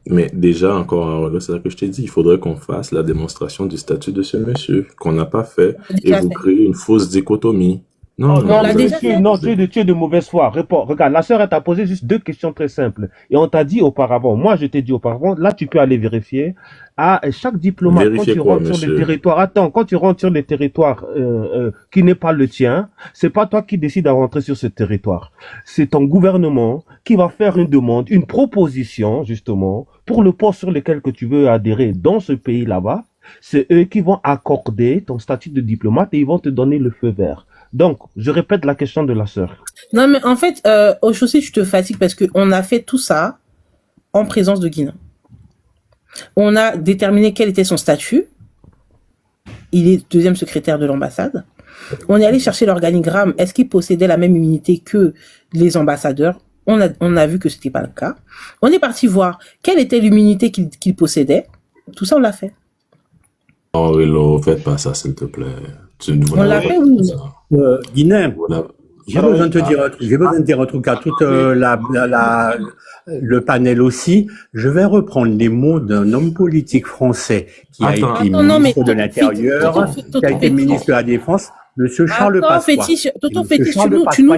Mais déjà, encore, c'est ça que je t'ai dit, il faudrait qu'on fasse la démonstration du statut de ce monsieur, qu'on n'a pas fait, et vous créez une fausse dichotomie. Non, tu es de mauvaise foi. Réponds. Regarde, la sœur, elle t'a posé juste 2 questions très simples. Et on t'a dit auparavant, moi je t'ai dit auparavant, là tu peux aller vérifier. À chaque diplomate, quand tu rentres sur les territoires, quand tu rentres sur les territoires qui n'est pas le tien, c'est pas toi qui décides à rentrer sur ce territoire. C'est ton gouvernement qui va faire une demande, une proposition, justement, pour le poste sur lequel que tu veux adhérer dans ce pays là-bas. C'est eux qui vont accorder ton statut de diplomate et ils vont te donner le feu vert. Donc, je répète la question de la sœur. Non, mais en fait, aujourd'hui, tu te fatigues parce qu'on a fait tout ça en présence de Guina. On a déterminé quel était son statut. Il est 2e secrétaire de l'ambassade. On est allé chercher l'organigramme. Est-ce qu'il possédait la même immunité que les ambassadeurs? On a vu que c'était pas le cas. On est parti voir quelle était l'immunité qu'il possédait. Tout ça, on l'a fait. Oh, Hello, faites pas ça, s'il te plaît. On l'a fait, oui. Guinéen, j'ai besoin de te dire un truc. J'ai besoin de dire un truc à toute le panel aussi. Je vais reprendre les mots d'un homme politique français qui a été ministre de l'Intérieur, qui a été ministre de la Défense, Monsieur Charles Pasqua. Tonton Fétiche, tu nous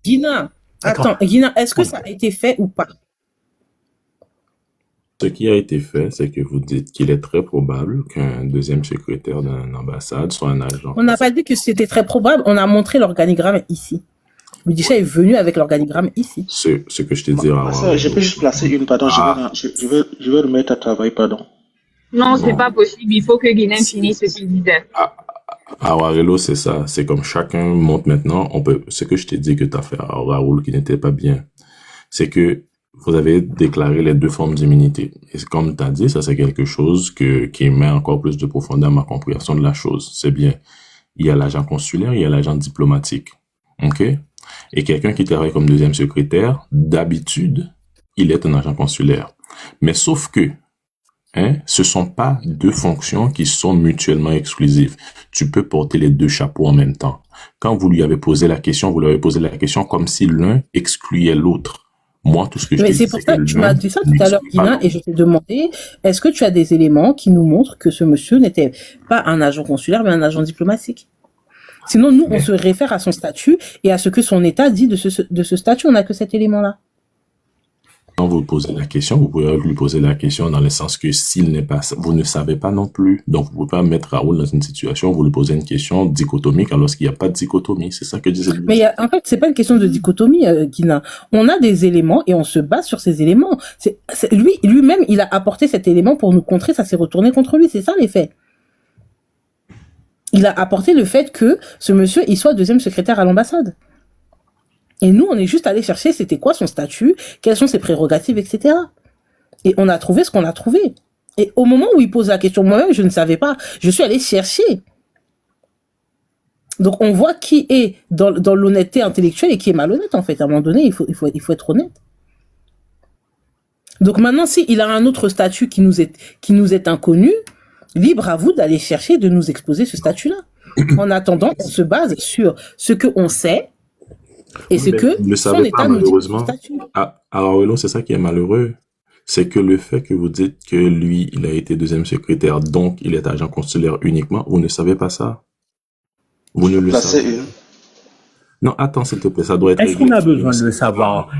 Guinéen, attends, Guinéen, est-ce que ça a été fait ou pas? Ce qui a été fait, c'est que vous dites qu'il est très probable qu'un deuxième secrétaire d'une ambassade soit un agent. On n'a pas dit que c'était très probable, on a montré l'organigramme ici. Mudicha est venu avec l'organigramme ici. Ce que je te dis avant. Je peux juste placer une, pardon, je vais remettre à travail, pardon. Non, c'est pas possible, il faut que Guinéen finisse ce qu'il disait. Awarelo, c'est ça. C'est comme chacun monte maintenant. Ce que je t'ai dit que tu as fait à Raoul qui n'était pas bien, c'est que vous avez déclaré les deux formes d'immunité. Et comme tu as dit, ça c'est quelque chose qui met encore plus de profondeur à ma compréhension de la chose. C'est bien. Il y a l'agent consulaire, il y a l'agent diplomatique. OK? Et quelqu'un qui travaille comme deuxième secrétaire, d'habitude, il est un agent consulaire. Mais sauf que, ce sont pas deux fonctions qui sont mutuellement exclusives. Tu peux porter les deux chapeaux en même temps. Quand vous lui avez posé la question, vous lui avez posé la question comme si l'un excluait l'autre. Moi, tout ce que je Mais c'est pour ça que tu m'as dit ça tout à l'heure, Guinéen, et je t'ai demandé, est-ce que tu as des éléments qui nous montrent que ce monsieur n'était pas un agent consulaire, mais un agent diplomatique? Sinon, nous, on se réfère à son statut et à ce que son État dit de ce statut. On n'a que cet élément-là. Quand vous posez la question, vous pouvez lui poser la question dans le sens que s'il n'est pas, vous ne savez pas non plus. Donc, vous ne pouvez pas mettre Raoul dans une situation où vous lui posez une question dichotomique alors qu'il n'y a pas de dichotomie. C'est ça que disait le Mais en fait, c'est pas une question de dichotomie, Guinéen. On a des éléments et on se base sur ces éléments. Lui-même, il a apporté cet élément pour nous contrer, ça s'est retourné contre lui. C'est ça, les faits. Il a apporté le fait que ce monsieur, il soit deuxième secrétaire à l'ambassade. Et nous, on est juste allé chercher c'était quoi son statut, quelles sont ses prérogatives, etc. Et on a trouvé ce qu'on a trouvé. Et au moment où il pose la question, moi-même, je ne savais pas. Je suis allé chercher. Donc, on voit qui est dans l'honnêteté intellectuelle et qui est malhonnête, en fait. À un moment donné, il faut être honnête. Donc maintenant, s'il a un autre statut qui nous est inconnu, libre à vous d'aller chercher, de nous exposer ce statut-là. En attendant, on se base sur ce qu'on sait, et c'est que son État nous dit son statut. Alors, c'est ça qui est malheureux. C'est que le fait que vous dites que lui, il a été deuxième secrétaire, donc il est agent consulaire uniquement, vous ne savez pas ça. Vous ne le savez pas. Non, attends, s'il te plaît, ça doit être... Est-ce qu'on a besoin de le savoir?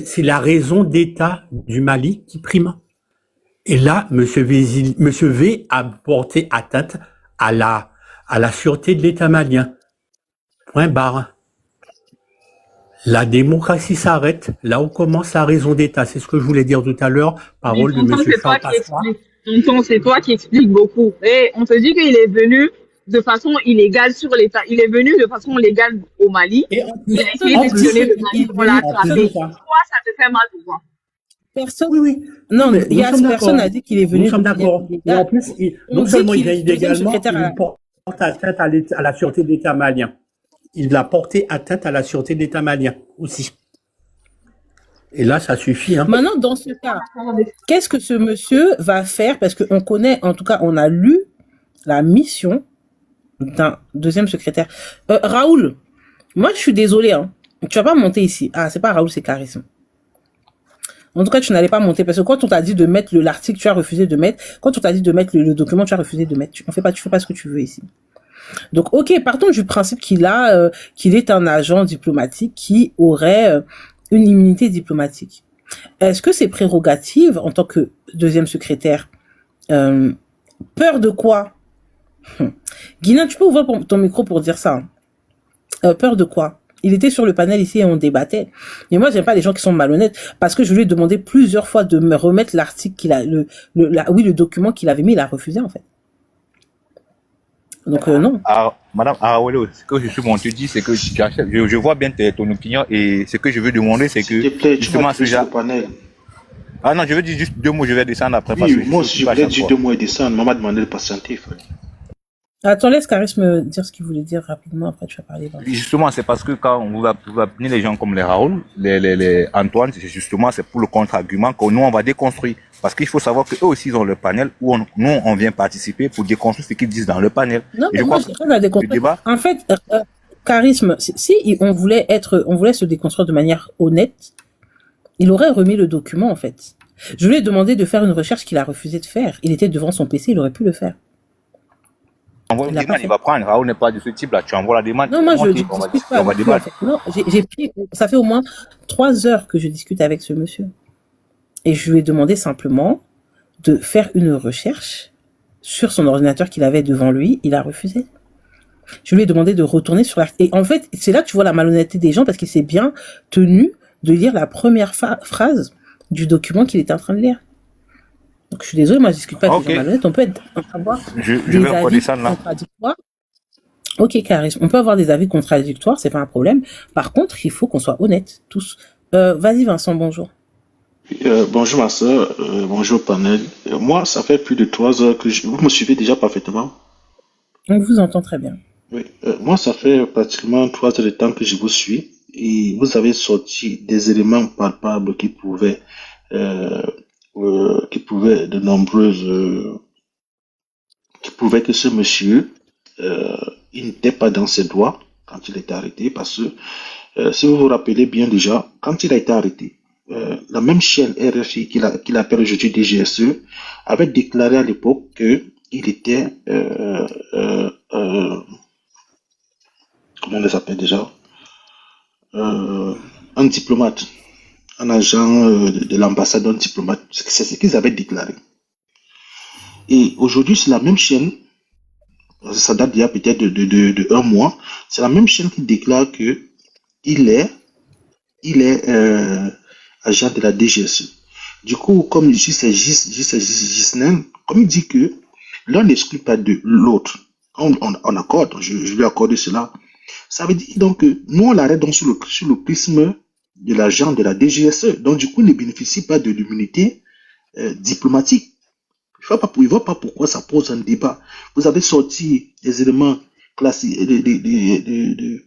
C'est la raison d'État du Mali qui prime. Et là, Monsieur V a porté atteinte à la sûreté de l'État malien. Point barre. La démocratie s'arrête là où commence la raison d'État. C'est ce que je voulais dire tout à l'heure. Parole de M. Charles Pasqua. Tonton, c'est toi qui expliques beaucoup. Et on te dit qu'il est venu de façon illégale sur l'État. Il est venu de façon légale au Mali. Il a essayé d'espionner le Mali pour l'attraper. Toi, ça te fait mal ou quoi? Personne, oui. Non, mais personne n'a dit qu'il est venu. Nous sommes d'accord. Et en plus, non seulement il vient illégalement, il porte atteinte à la sûreté de l'État malien. Il a porté atteinte à la sûreté de l'État malien aussi. Et là, ça suffit. Maintenant, dans ce cas, qu'est-ce que ce monsieur va faire? Parce qu'on connaît, en tout cas, on a lu la mission d'un deuxième secrétaire. Raoul, moi, je suis désolé. Tu vas pas monter ici. Ah, c'est pas Raoul, c'est Charisme. En tout cas, tu n'allais pas monter parce que quand on t'a dit de mettre l'article, tu as refusé de mettre. Quand on t'a dit de mettre le document, tu as refusé de mettre. Tu fais pas ce que tu veux ici. Donc, ok, partons du principe qu'il est un agent diplomatique qui aurait une immunité diplomatique. Est-ce que ses prérogatives en tant que deuxième secrétaire, peur de quoi? Guinéen, tu peux ouvrir ton micro pour dire ça. Peur de quoi? Il était sur le panel ici et on débattait. Et moi, j'aime pas les gens qui sont malhonnêtes parce que je lui ai demandé plusieurs fois de me remettre l'article le document qu'il avait mis, il a refusé en fait. Donc non. Madame Arawelo, ce que je suis bon te dire, c'est que je vois bien ton opinion et ce que je veux demander, c'est que justement ce genre. Ah non, je veux dire juste 2 mots, je vais descendre après. Oui, moi aussi je voulais dire 2 mots et descendre. Maman m'a demandé de patienter. Attends, laisse Charisme dire ce qu'il voulait dire rapidement, après tu vas parler. Justement, c'est parce que quand on va venir les gens comme les Raoul, les Antoine, c'est pour le contre-argument que nous, on va déconstruire. Parce qu'il faut savoir qu'eux aussi, ils ont le panel où nous, on vient participer pour déconstruire ce qu'ils disent dans le panel. Non, mais moi, je n'ai pas à déconstruire. En fait, Charisme, si on voulait se déconstruire de manière honnête, il aurait remis le document, en fait. Je lui ai demandé de faire une recherche qu'il a refusé de faire. Il était devant son PC, il aurait pu le faire. Envoie une demande, il va prendre. Raoul n'est pas de ce type-là. Tu envoies la demande. Non, moi, je ne discute pas avec lui, en fait. Non, ça fait au moins 3 heures que je discute avec ce monsieur. Et je lui ai demandé simplement de faire une recherche sur son ordinateur qu'il avait devant lui. Il a refusé. Je lui ai demandé de retourner sur la... Et en fait, c'est là que tu vois la malhonnêteté des gens parce qu'il s'est bien tenu de lire la première phrase du document qu'il était en train de lire. Donc, je suis désolé, moi, je discute pas avec les gens malhonnêtes. On peut être en train de voir des avis contradictoires. Ok, Charisme. On peut avoir des avis contradictoires, c'est pas un problème. Par contre, il faut qu'on soit honnêtes, tous. Vas-y, Vincent, bonjour. Bonjour, ma soeur. Bonjour, panel. Moi, ça fait plus de 3 heures que vous me suivez déjà parfaitement. On vous entend très bien. Oui. Moi, ça fait pratiquement 3 heures de temps que je vous suis. Et vous avez sorti des éléments palpables qui pouvaient que ce monsieur il n'était pas dans ses droits quand il était arrêté, parce que si vous vous rappelez bien déjà, quand il a été arrêté, la même chaîne RFI qu'il appelle aujourd'hui DGSE avait déclaré à l'époque qu'il était comment on les appelle déjà, un diplomate, un agent de l'ambassade, un diplomate. C'est ce qu'ils avaient déclaré. Et aujourd'hui, c'est la même chaîne, ça date d'il y a peut-être de 1 mois, c'est la même chaîne qui déclare que il est agent de la DGSE. Du coup, comme ici c'est Gisnen, comme il dit que l'un n'exclut pas de l'autre, on accorde, je lui accorde cela. Ça veut dire donc que nous on l'arrête donc sur le prisme de l'agent de la DGSE. Donc du coup, il ne bénéficie pas de l'immunité diplomatique. Il ne voit pas pourquoi ça pose un débat. Vous avez sorti des éléments de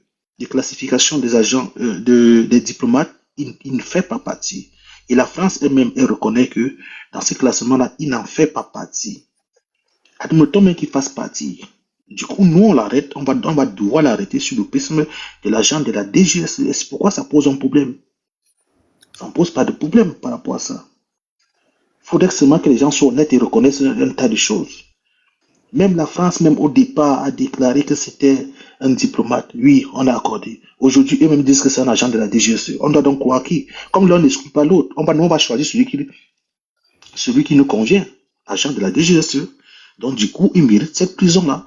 classification des agents, des diplomates. Il ne fait pas partie. Et la France elle-même, elle reconnaît que dans ce classement-là, il n'en fait pas partie. Admettons même qu'il fasse partie. Du coup, nous, on l'arrête, on va devoir l'arrêter sur le prisme de l'agent de la DGSE. Et c'est pourquoi ça pose un problème. Ça ne pose pas de problème par rapport à ça. Il faudrait seulement que les gens soient honnêtes et reconnaissent un tas de choses. Même la France, même au départ, a déclaré que c'était un diplomate. Oui, on a accordé. Aujourd'hui, eux-mêmes disent que c'est un agent de la DGSE. On doit donc croire qui? Comme l'un n'exclut pas l'autre, on va choisir celui qui nous convient, agent de la DGSE. Donc, du coup, il mérite cette prison-là.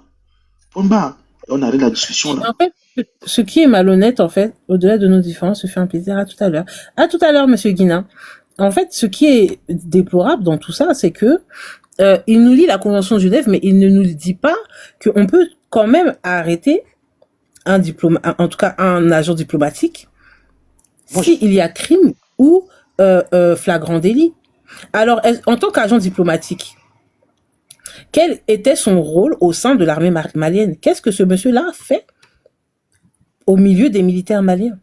On arrête la discussion là. En fait, ce qui est malhonnête, en fait, au-delà de nos différences, se fait un plaisir. À tout à l'heure. À tout à l'heure, monsieur Guina. En fait, ce qui est déplorable dans tout ça, c'est que il nous lit la Convention de Genève, mais il ne nous dit pas qu'on peut quand même arrêter un diplomate, en tout cas un agent diplomatique, s'il y a crime ou flagrant délit. Alors, en tant qu'agent diplomatique, quel était son rôle au sein de l'armée malienne? Qu'est-ce que ce monsieur-là fait au milieu des militaires maliens?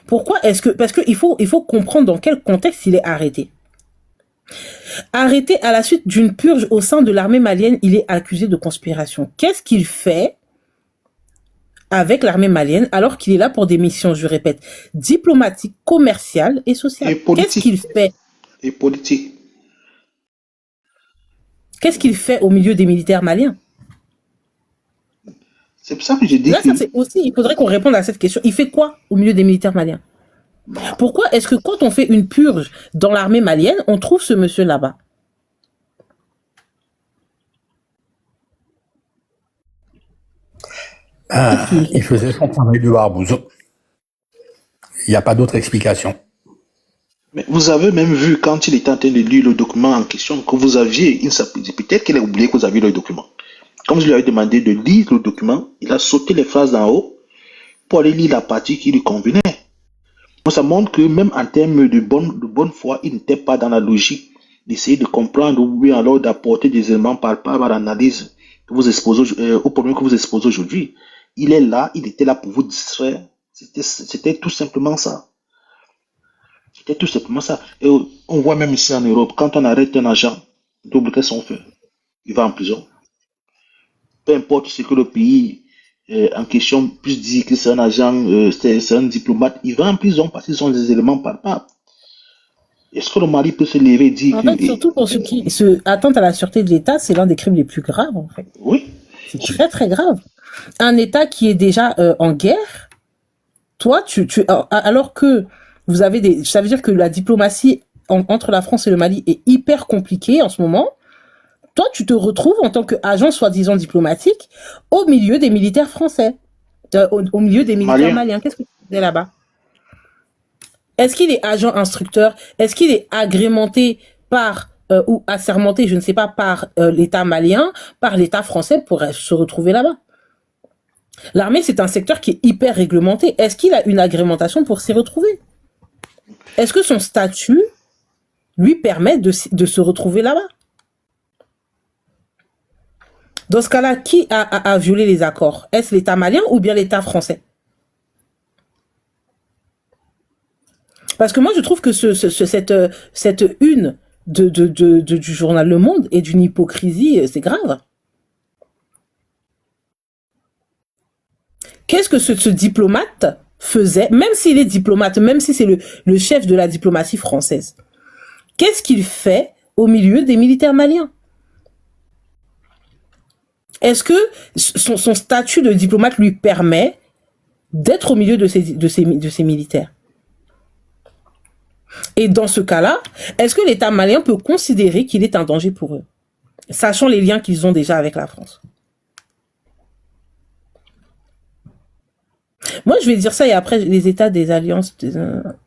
Pourquoi est-ce que... Parce qu'il faut comprendre dans quel contexte il est arrêté. Arrêté à la suite d'une purge au sein de l'armée malienne, il est accusé de conspiration. Qu'est-ce qu'il fait avec l'armée malienne alors qu'il est là pour des missions, je répète, diplomatiques, commerciales et sociales? Qu'est-ce qu'il fait? Et politique. Qu'est-ce qu'il fait au milieu des militaires maliens? C'est pour ça que j'ai dit là, ça, c'est aussi, il faudrait qu'on réponde à cette question. Il fait quoi au milieu des militaires maliens? Pourquoi est-ce que quand on fait une purge dans l'armée malienne, on trouve ce monsieur là-bas? Il faisait son travail de barbouze. Il n'y a pas d'autre explication. Mais vous avez même vu, quand il était en train de lire le document en question, que vous aviez, peut-être qu'il a oublié que vous aviez le document. Comme je lui avais demandé de lire le document, il a sauté les phrases d'en haut pour aller lire la partie qui lui convenait. Donc ça montre que même en termes de bonne foi, il n'était pas dans la logique d'essayer de comprendre ou bien alors d'apporter des éléments palpables à l'analyse que vous exposez, au problème que vous exposez aujourd'hui. Il est là, il était là pour vous distraire. C'était tout simplement ça. C'était tout simplement ça. Et on voit même ici en Europe, quand on arrête un agent double, qu'est-ce qu'on fait? Il va en prison. Peu importe ce que le pays en question puisse dire que c'est un agent, c'est un diplomate, il va en prison parce qu'ils sont des éléments palpables. Est-ce que le Mali peut se lever et dire En que... fait, surtout pour ceux qui se attendent à la sûreté de l'État, c'est l'un des crimes les plus graves, en fait. Oui. C'est très, très grave. Un État qui est déjà en guerre, toi, alors que vous avez des... Ça veut dire que la diplomatie entre la France et le Mali est hyper compliquée en ce moment. Toi, tu te retrouves en tant qu'agent soi-disant diplomatique au milieu des militaires français, au milieu des militaires maliens. Qu'est-ce que tu fais là-bas? Est-ce qu'il est agent instructeur? Est-ce qu'il est agrémenté par ou assermenté, je ne sais pas, par l'État malien, par l'État français pour se retrouver là-bas? L'armée, c'est un secteur qui est hyper réglementé. Est-ce qu'il a une agrémentation pour s'y retrouver? Est-ce que son statut lui permet de se retrouver là-bas? Dans ce cas-là, qui a violé les accords? Est-ce l'État malien ou bien l'État français? Parce que moi, je trouve que cette une du journal Le Monde est d'une hypocrisie, c'est grave. Qu'est-ce que ce diplomate faisait, même s'il est diplomate, même si c'est le chef de la diplomatie française? Qu'est-ce qu'il fait au milieu des militaires maliens? Est-ce que son statut de diplomate lui permet d'être au milieu de ces militaires? Et dans ce cas-là, est-ce que l'État malien peut considérer qu'il est un danger pour eux, sachant les liens qu'ils ont déjà avec la France? Moi, je vais dire ça, et après, les États des alliances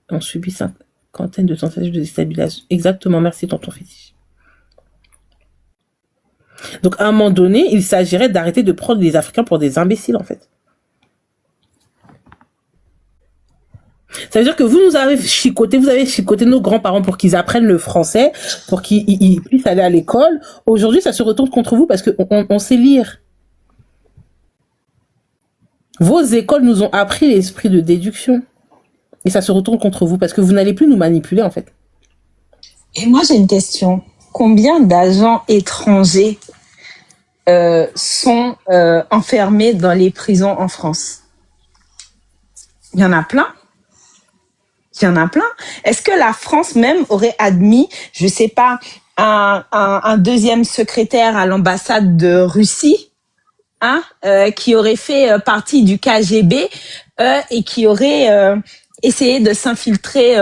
ont subi 50 de tentatives de déstabilisation. Exactement, merci, tonton fétiche. Donc, à un moment donné, il s'agirait d'arrêter de prendre les Africains pour des imbéciles, en fait. Ça veut dire que vous avez chicoté nos grands-parents pour qu'ils apprennent le français, pour qu'ils puissent aller à l'école. Aujourd'hui, ça se retourne contre vous parce qu'on sait lire. Vos écoles nous ont appris l'esprit de déduction. Et ça se retourne contre vous parce que vous n'allez plus nous manipuler, en fait. Et moi, j'ai une question. Combien d'agents étrangers sont enfermés dans les prisons en France? Il y en a plein. Il y en a plein. Est-ce que la France même aurait admis, je sais pas, un deuxième secrétaire à l'ambassade de Russie, qui aurait fait partie du KGB et qui aurait essayé de s'infiltrer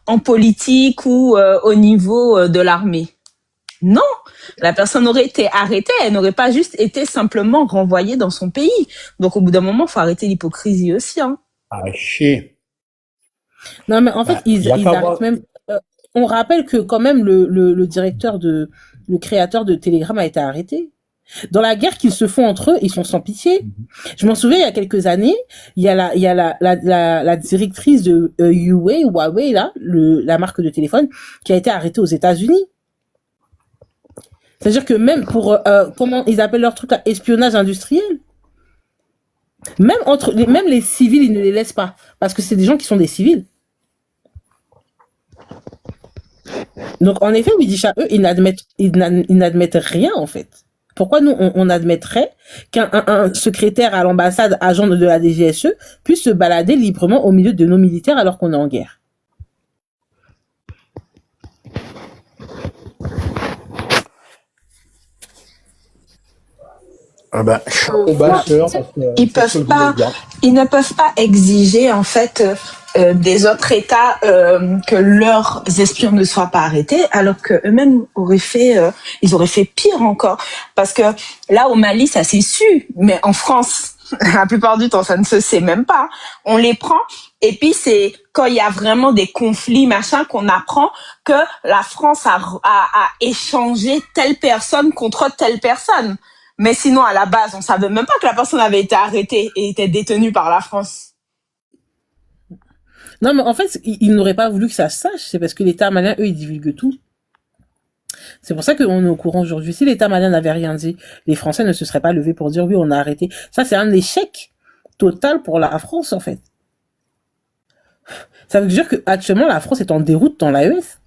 en politique ou au niveau de l'armée? Non, la personne aurait été arrêtée, elle n'aurait pas juste été simplement renvoyée dans son pays. Donc au bout d'un moment, il faut arrêter l'hypocrisie aussi. Ah, chier. Non, mais en fait, ils arrêtent même. On rappelle que quand même le créateur de Telegram a été arrêté. Dans la guerre qu'ils se font entre eux, ils sont sans pitié. Je m'en souviens, il y a quelques années, il y a la directrice de Huawei, là, la marque de téléphone, qui a été arrêtée aux États-Unis. C'est-à-dire que même pour, comment ils appellent leur truc là, espionnage industriel. Même les civils, ils ne les laissent pas. Parce que c'est des gens qui sont des civils. Donc, en effet, Widisha, eux, ils n'admettent rien, en fait. Pourquoi nous, on admettrait qu'un secrétaire à l'ambassade, agent de la DGSE, puisse se balader librement au milieu de nos militaires alors qu'on est en guerre? Ils ne peuvent pas exiger en fait des autres États que leurs espions ne soient pas arrêtés, alors que eux-mêmes ils auraient fait pire encore. Parce que là au Mali, ça s'est su, mais en France, la plupart du temps, ça ne se sait même pas. On les prend. Et puis, c'est quand il y a vraiment des conflits, machin, qu'on apprend que la France a échangé telle personne contre telle personne. Mais sinon, à la base, on savait même pas que la personne avait été arrêtée et était détenue par la France. Non, mais en fait, ils n'auraient pas voulu que ça se sache. C'est parce que l'État malien, eux, ils divulguent tout. C'est pour ça qu'on est au courant aujourd'hui. Si l'État malien n'avait rien dit, les Français ne se seraient pas levés pour dire oui, on a arrêté. Ça, c'est un échec total pour la France, en fait. Ça veut dire qu'actuellement, la France est en déroute dans l'AES.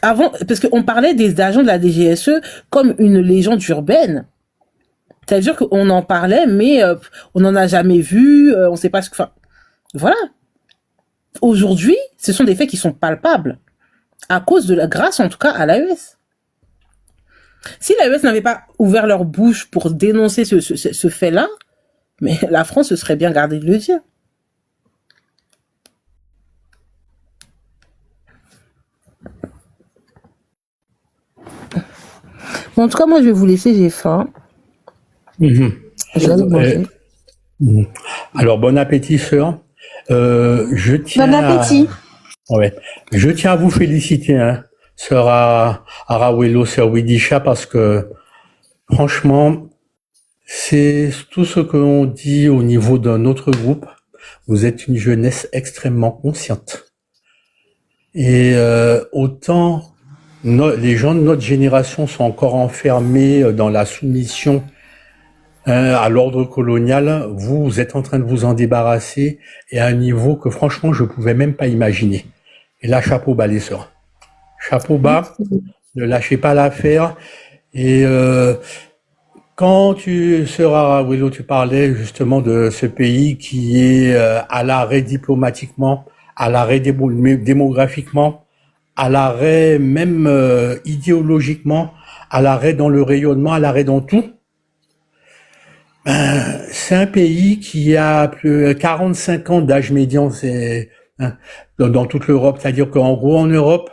Avant, parce qu'on parlait des agents de la DGSE comme une légende urbaine. C'est-à-dire qu'on en parlait, mais on n'en a jamais vu, on ne sait pas ce que... Enfin, voilà. Aujourd'hui, ce sont des faits qui sont palpables. À cause de grâce en tout cas à l'AES. Si l'AES n'avait pas ouvert leur bouche pour dénoncer ce fait-là, mais la France se serait bien gardée de le dire. Bon, en tout cas, moi, je vais vous laisser, j'ai faim. Mhm. Je vais aller manger. Alors, bon appétit, sœur. Je tiens Bon appétit. Je tiens à vous féliciter, hein, sœur Arawelo, sœur Widisha, parce que, franchement, c'est tout ce qu'on dit au niveau d'un autre groupe. Vous êtes une jeunesse extrêmement consciente. Et autant les gens de notre génération sont encore enfermés dans la soumission à l'ordre colonial, vous êtes en train de vous en débarrasser et à un niveau que franchement je pouvais même pas imaginer. Et là, chapeau bas les sœurs. Chapeau bas, ne lâchez pas l'affaire. Et quand sœur Arawelo, tu parlais justement de ce pays qui est à l'arrêt diplomatiquement, à l'arrêt démographiquement, à l'arrêt même idéologiquement, à l'arrêt dans le rayonnement, à l'arrêt dans tout. C'est un pays qui a plus 45 ans d'âge médian, c'est dans toute l'Europe, c'est-à-dire qu'en gros en Europe,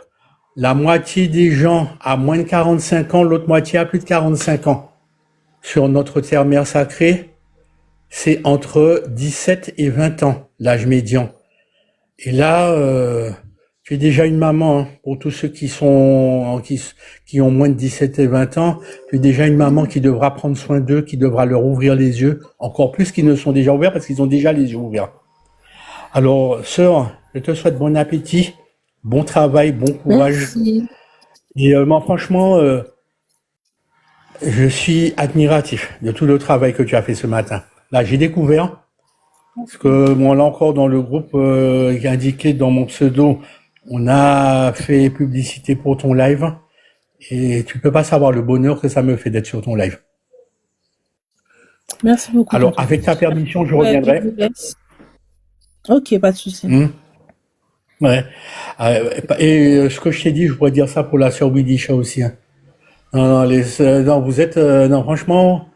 la moitié des gens a moins de 45 ans, l'autre moitié a plus de 45 ans. Sur notre terre-mère sacrée, c'est entre 17 et 20 ans l'âge médian. Et là, tu es déjà une maman, hein, pour tous ceux qui ont moins de 17 et 20 ans, tu es déjà une maman qui devra prendre soin d'eux, qui devra leur ouvrir les yeux, encore plus qu'ils ne sont déjà ouverts parce qu'ils ont déjà les yeux ouverts. Alors, sœur, je te souhaite bon appétit, bon travail, bon courage. Merci. Et moi, franchement, je suis admiratif de tout le travail que tu as fait ce matin. Là, j'ai découvert, parce que moi, là encore, dans le groupe qui est indiqué dans mon pseudo, on a fait publicité pour ton live et tu peux pas savoir le bonheur que ça me fait d'être sur ton live. Merci beaucoup. Alors, avec ta permission, je reviendrai. Je vous laisse. Ok, pas de souci. Ouais. Et ce que je t'ai dit, je pourrais dire ça pour la sœur Widisha aussi. Hein. Non, vous êtes... non, franchement,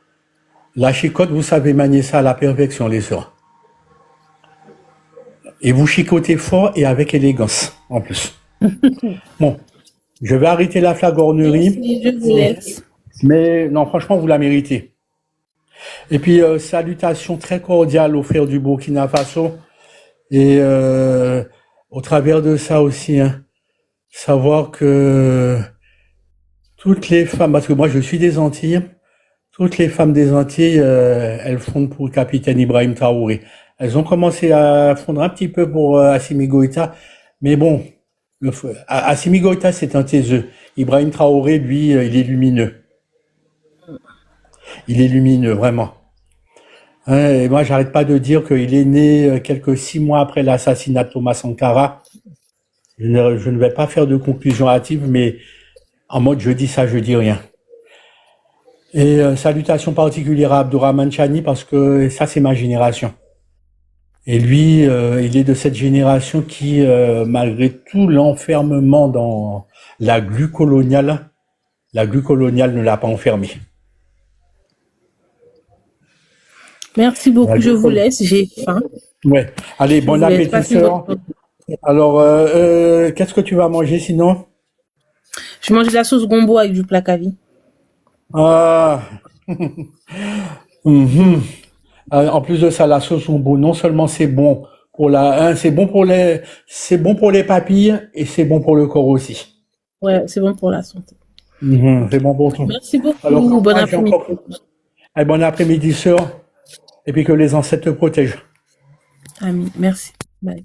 la chicotte, vous savez manier ça à la perfection, les sœurs. Et vous chicotez fort et avec élégance, en plus. Bon, je vais arrêter la flagornerie. Merci, je vous laisse. Mais non, franchement, vous la méritez. Et puis, salutations très cordiales aux frères du Burkina Faso. Et au travers de ça aussi, hein, savoir que toutes les femmes, parce que moi je suis des Antilles, toutes les femmes des Antilles, elles fondent pour le capitaine Ibrahim Traoré. Elles ont commencé à fondre un petit peu pour Assimi Goïta, mais bon, Assimi Goïta c'est un taiseux. Ibrahim Traoré, lui, il est lumineux. Il est lumineux, vraiment. Hein, et moi, j'arrête pas de dire qu'il est né quelques 6 mois après l'assassinat de Thomas Sankara. Je ne vais pas faire de conclusion hâtive, mais en mode je dis ça, je dis rien. Et salutations particulières à Abdourahmane Chani parce que ça, c'est ma génération. Et lui, il est de cette génération qui, malgré tout l'enfermement dans la glu coloniale ne l'a pas enfermé. Merci beaucoup, je vous laisse, j'ai faim. Ouais. Allez, bon appétit, sœur. Alors, qu'est-ce que tu vas manger sinon? Je mange de la sauce gombo avec du placali. Ah. En plus de ça, la sauce gombo, non seulement c'est bon pour c'est bon pour les papilles et c'est bon pour le corps aussi. Ouais, c'est bon pour la santé. C'est bon pour tout. Merci beaucoup. Alors, bon après-midi. Bon après-midi, sœur. Et puis que les ancêtres te protègent. Amis, merci. Bye.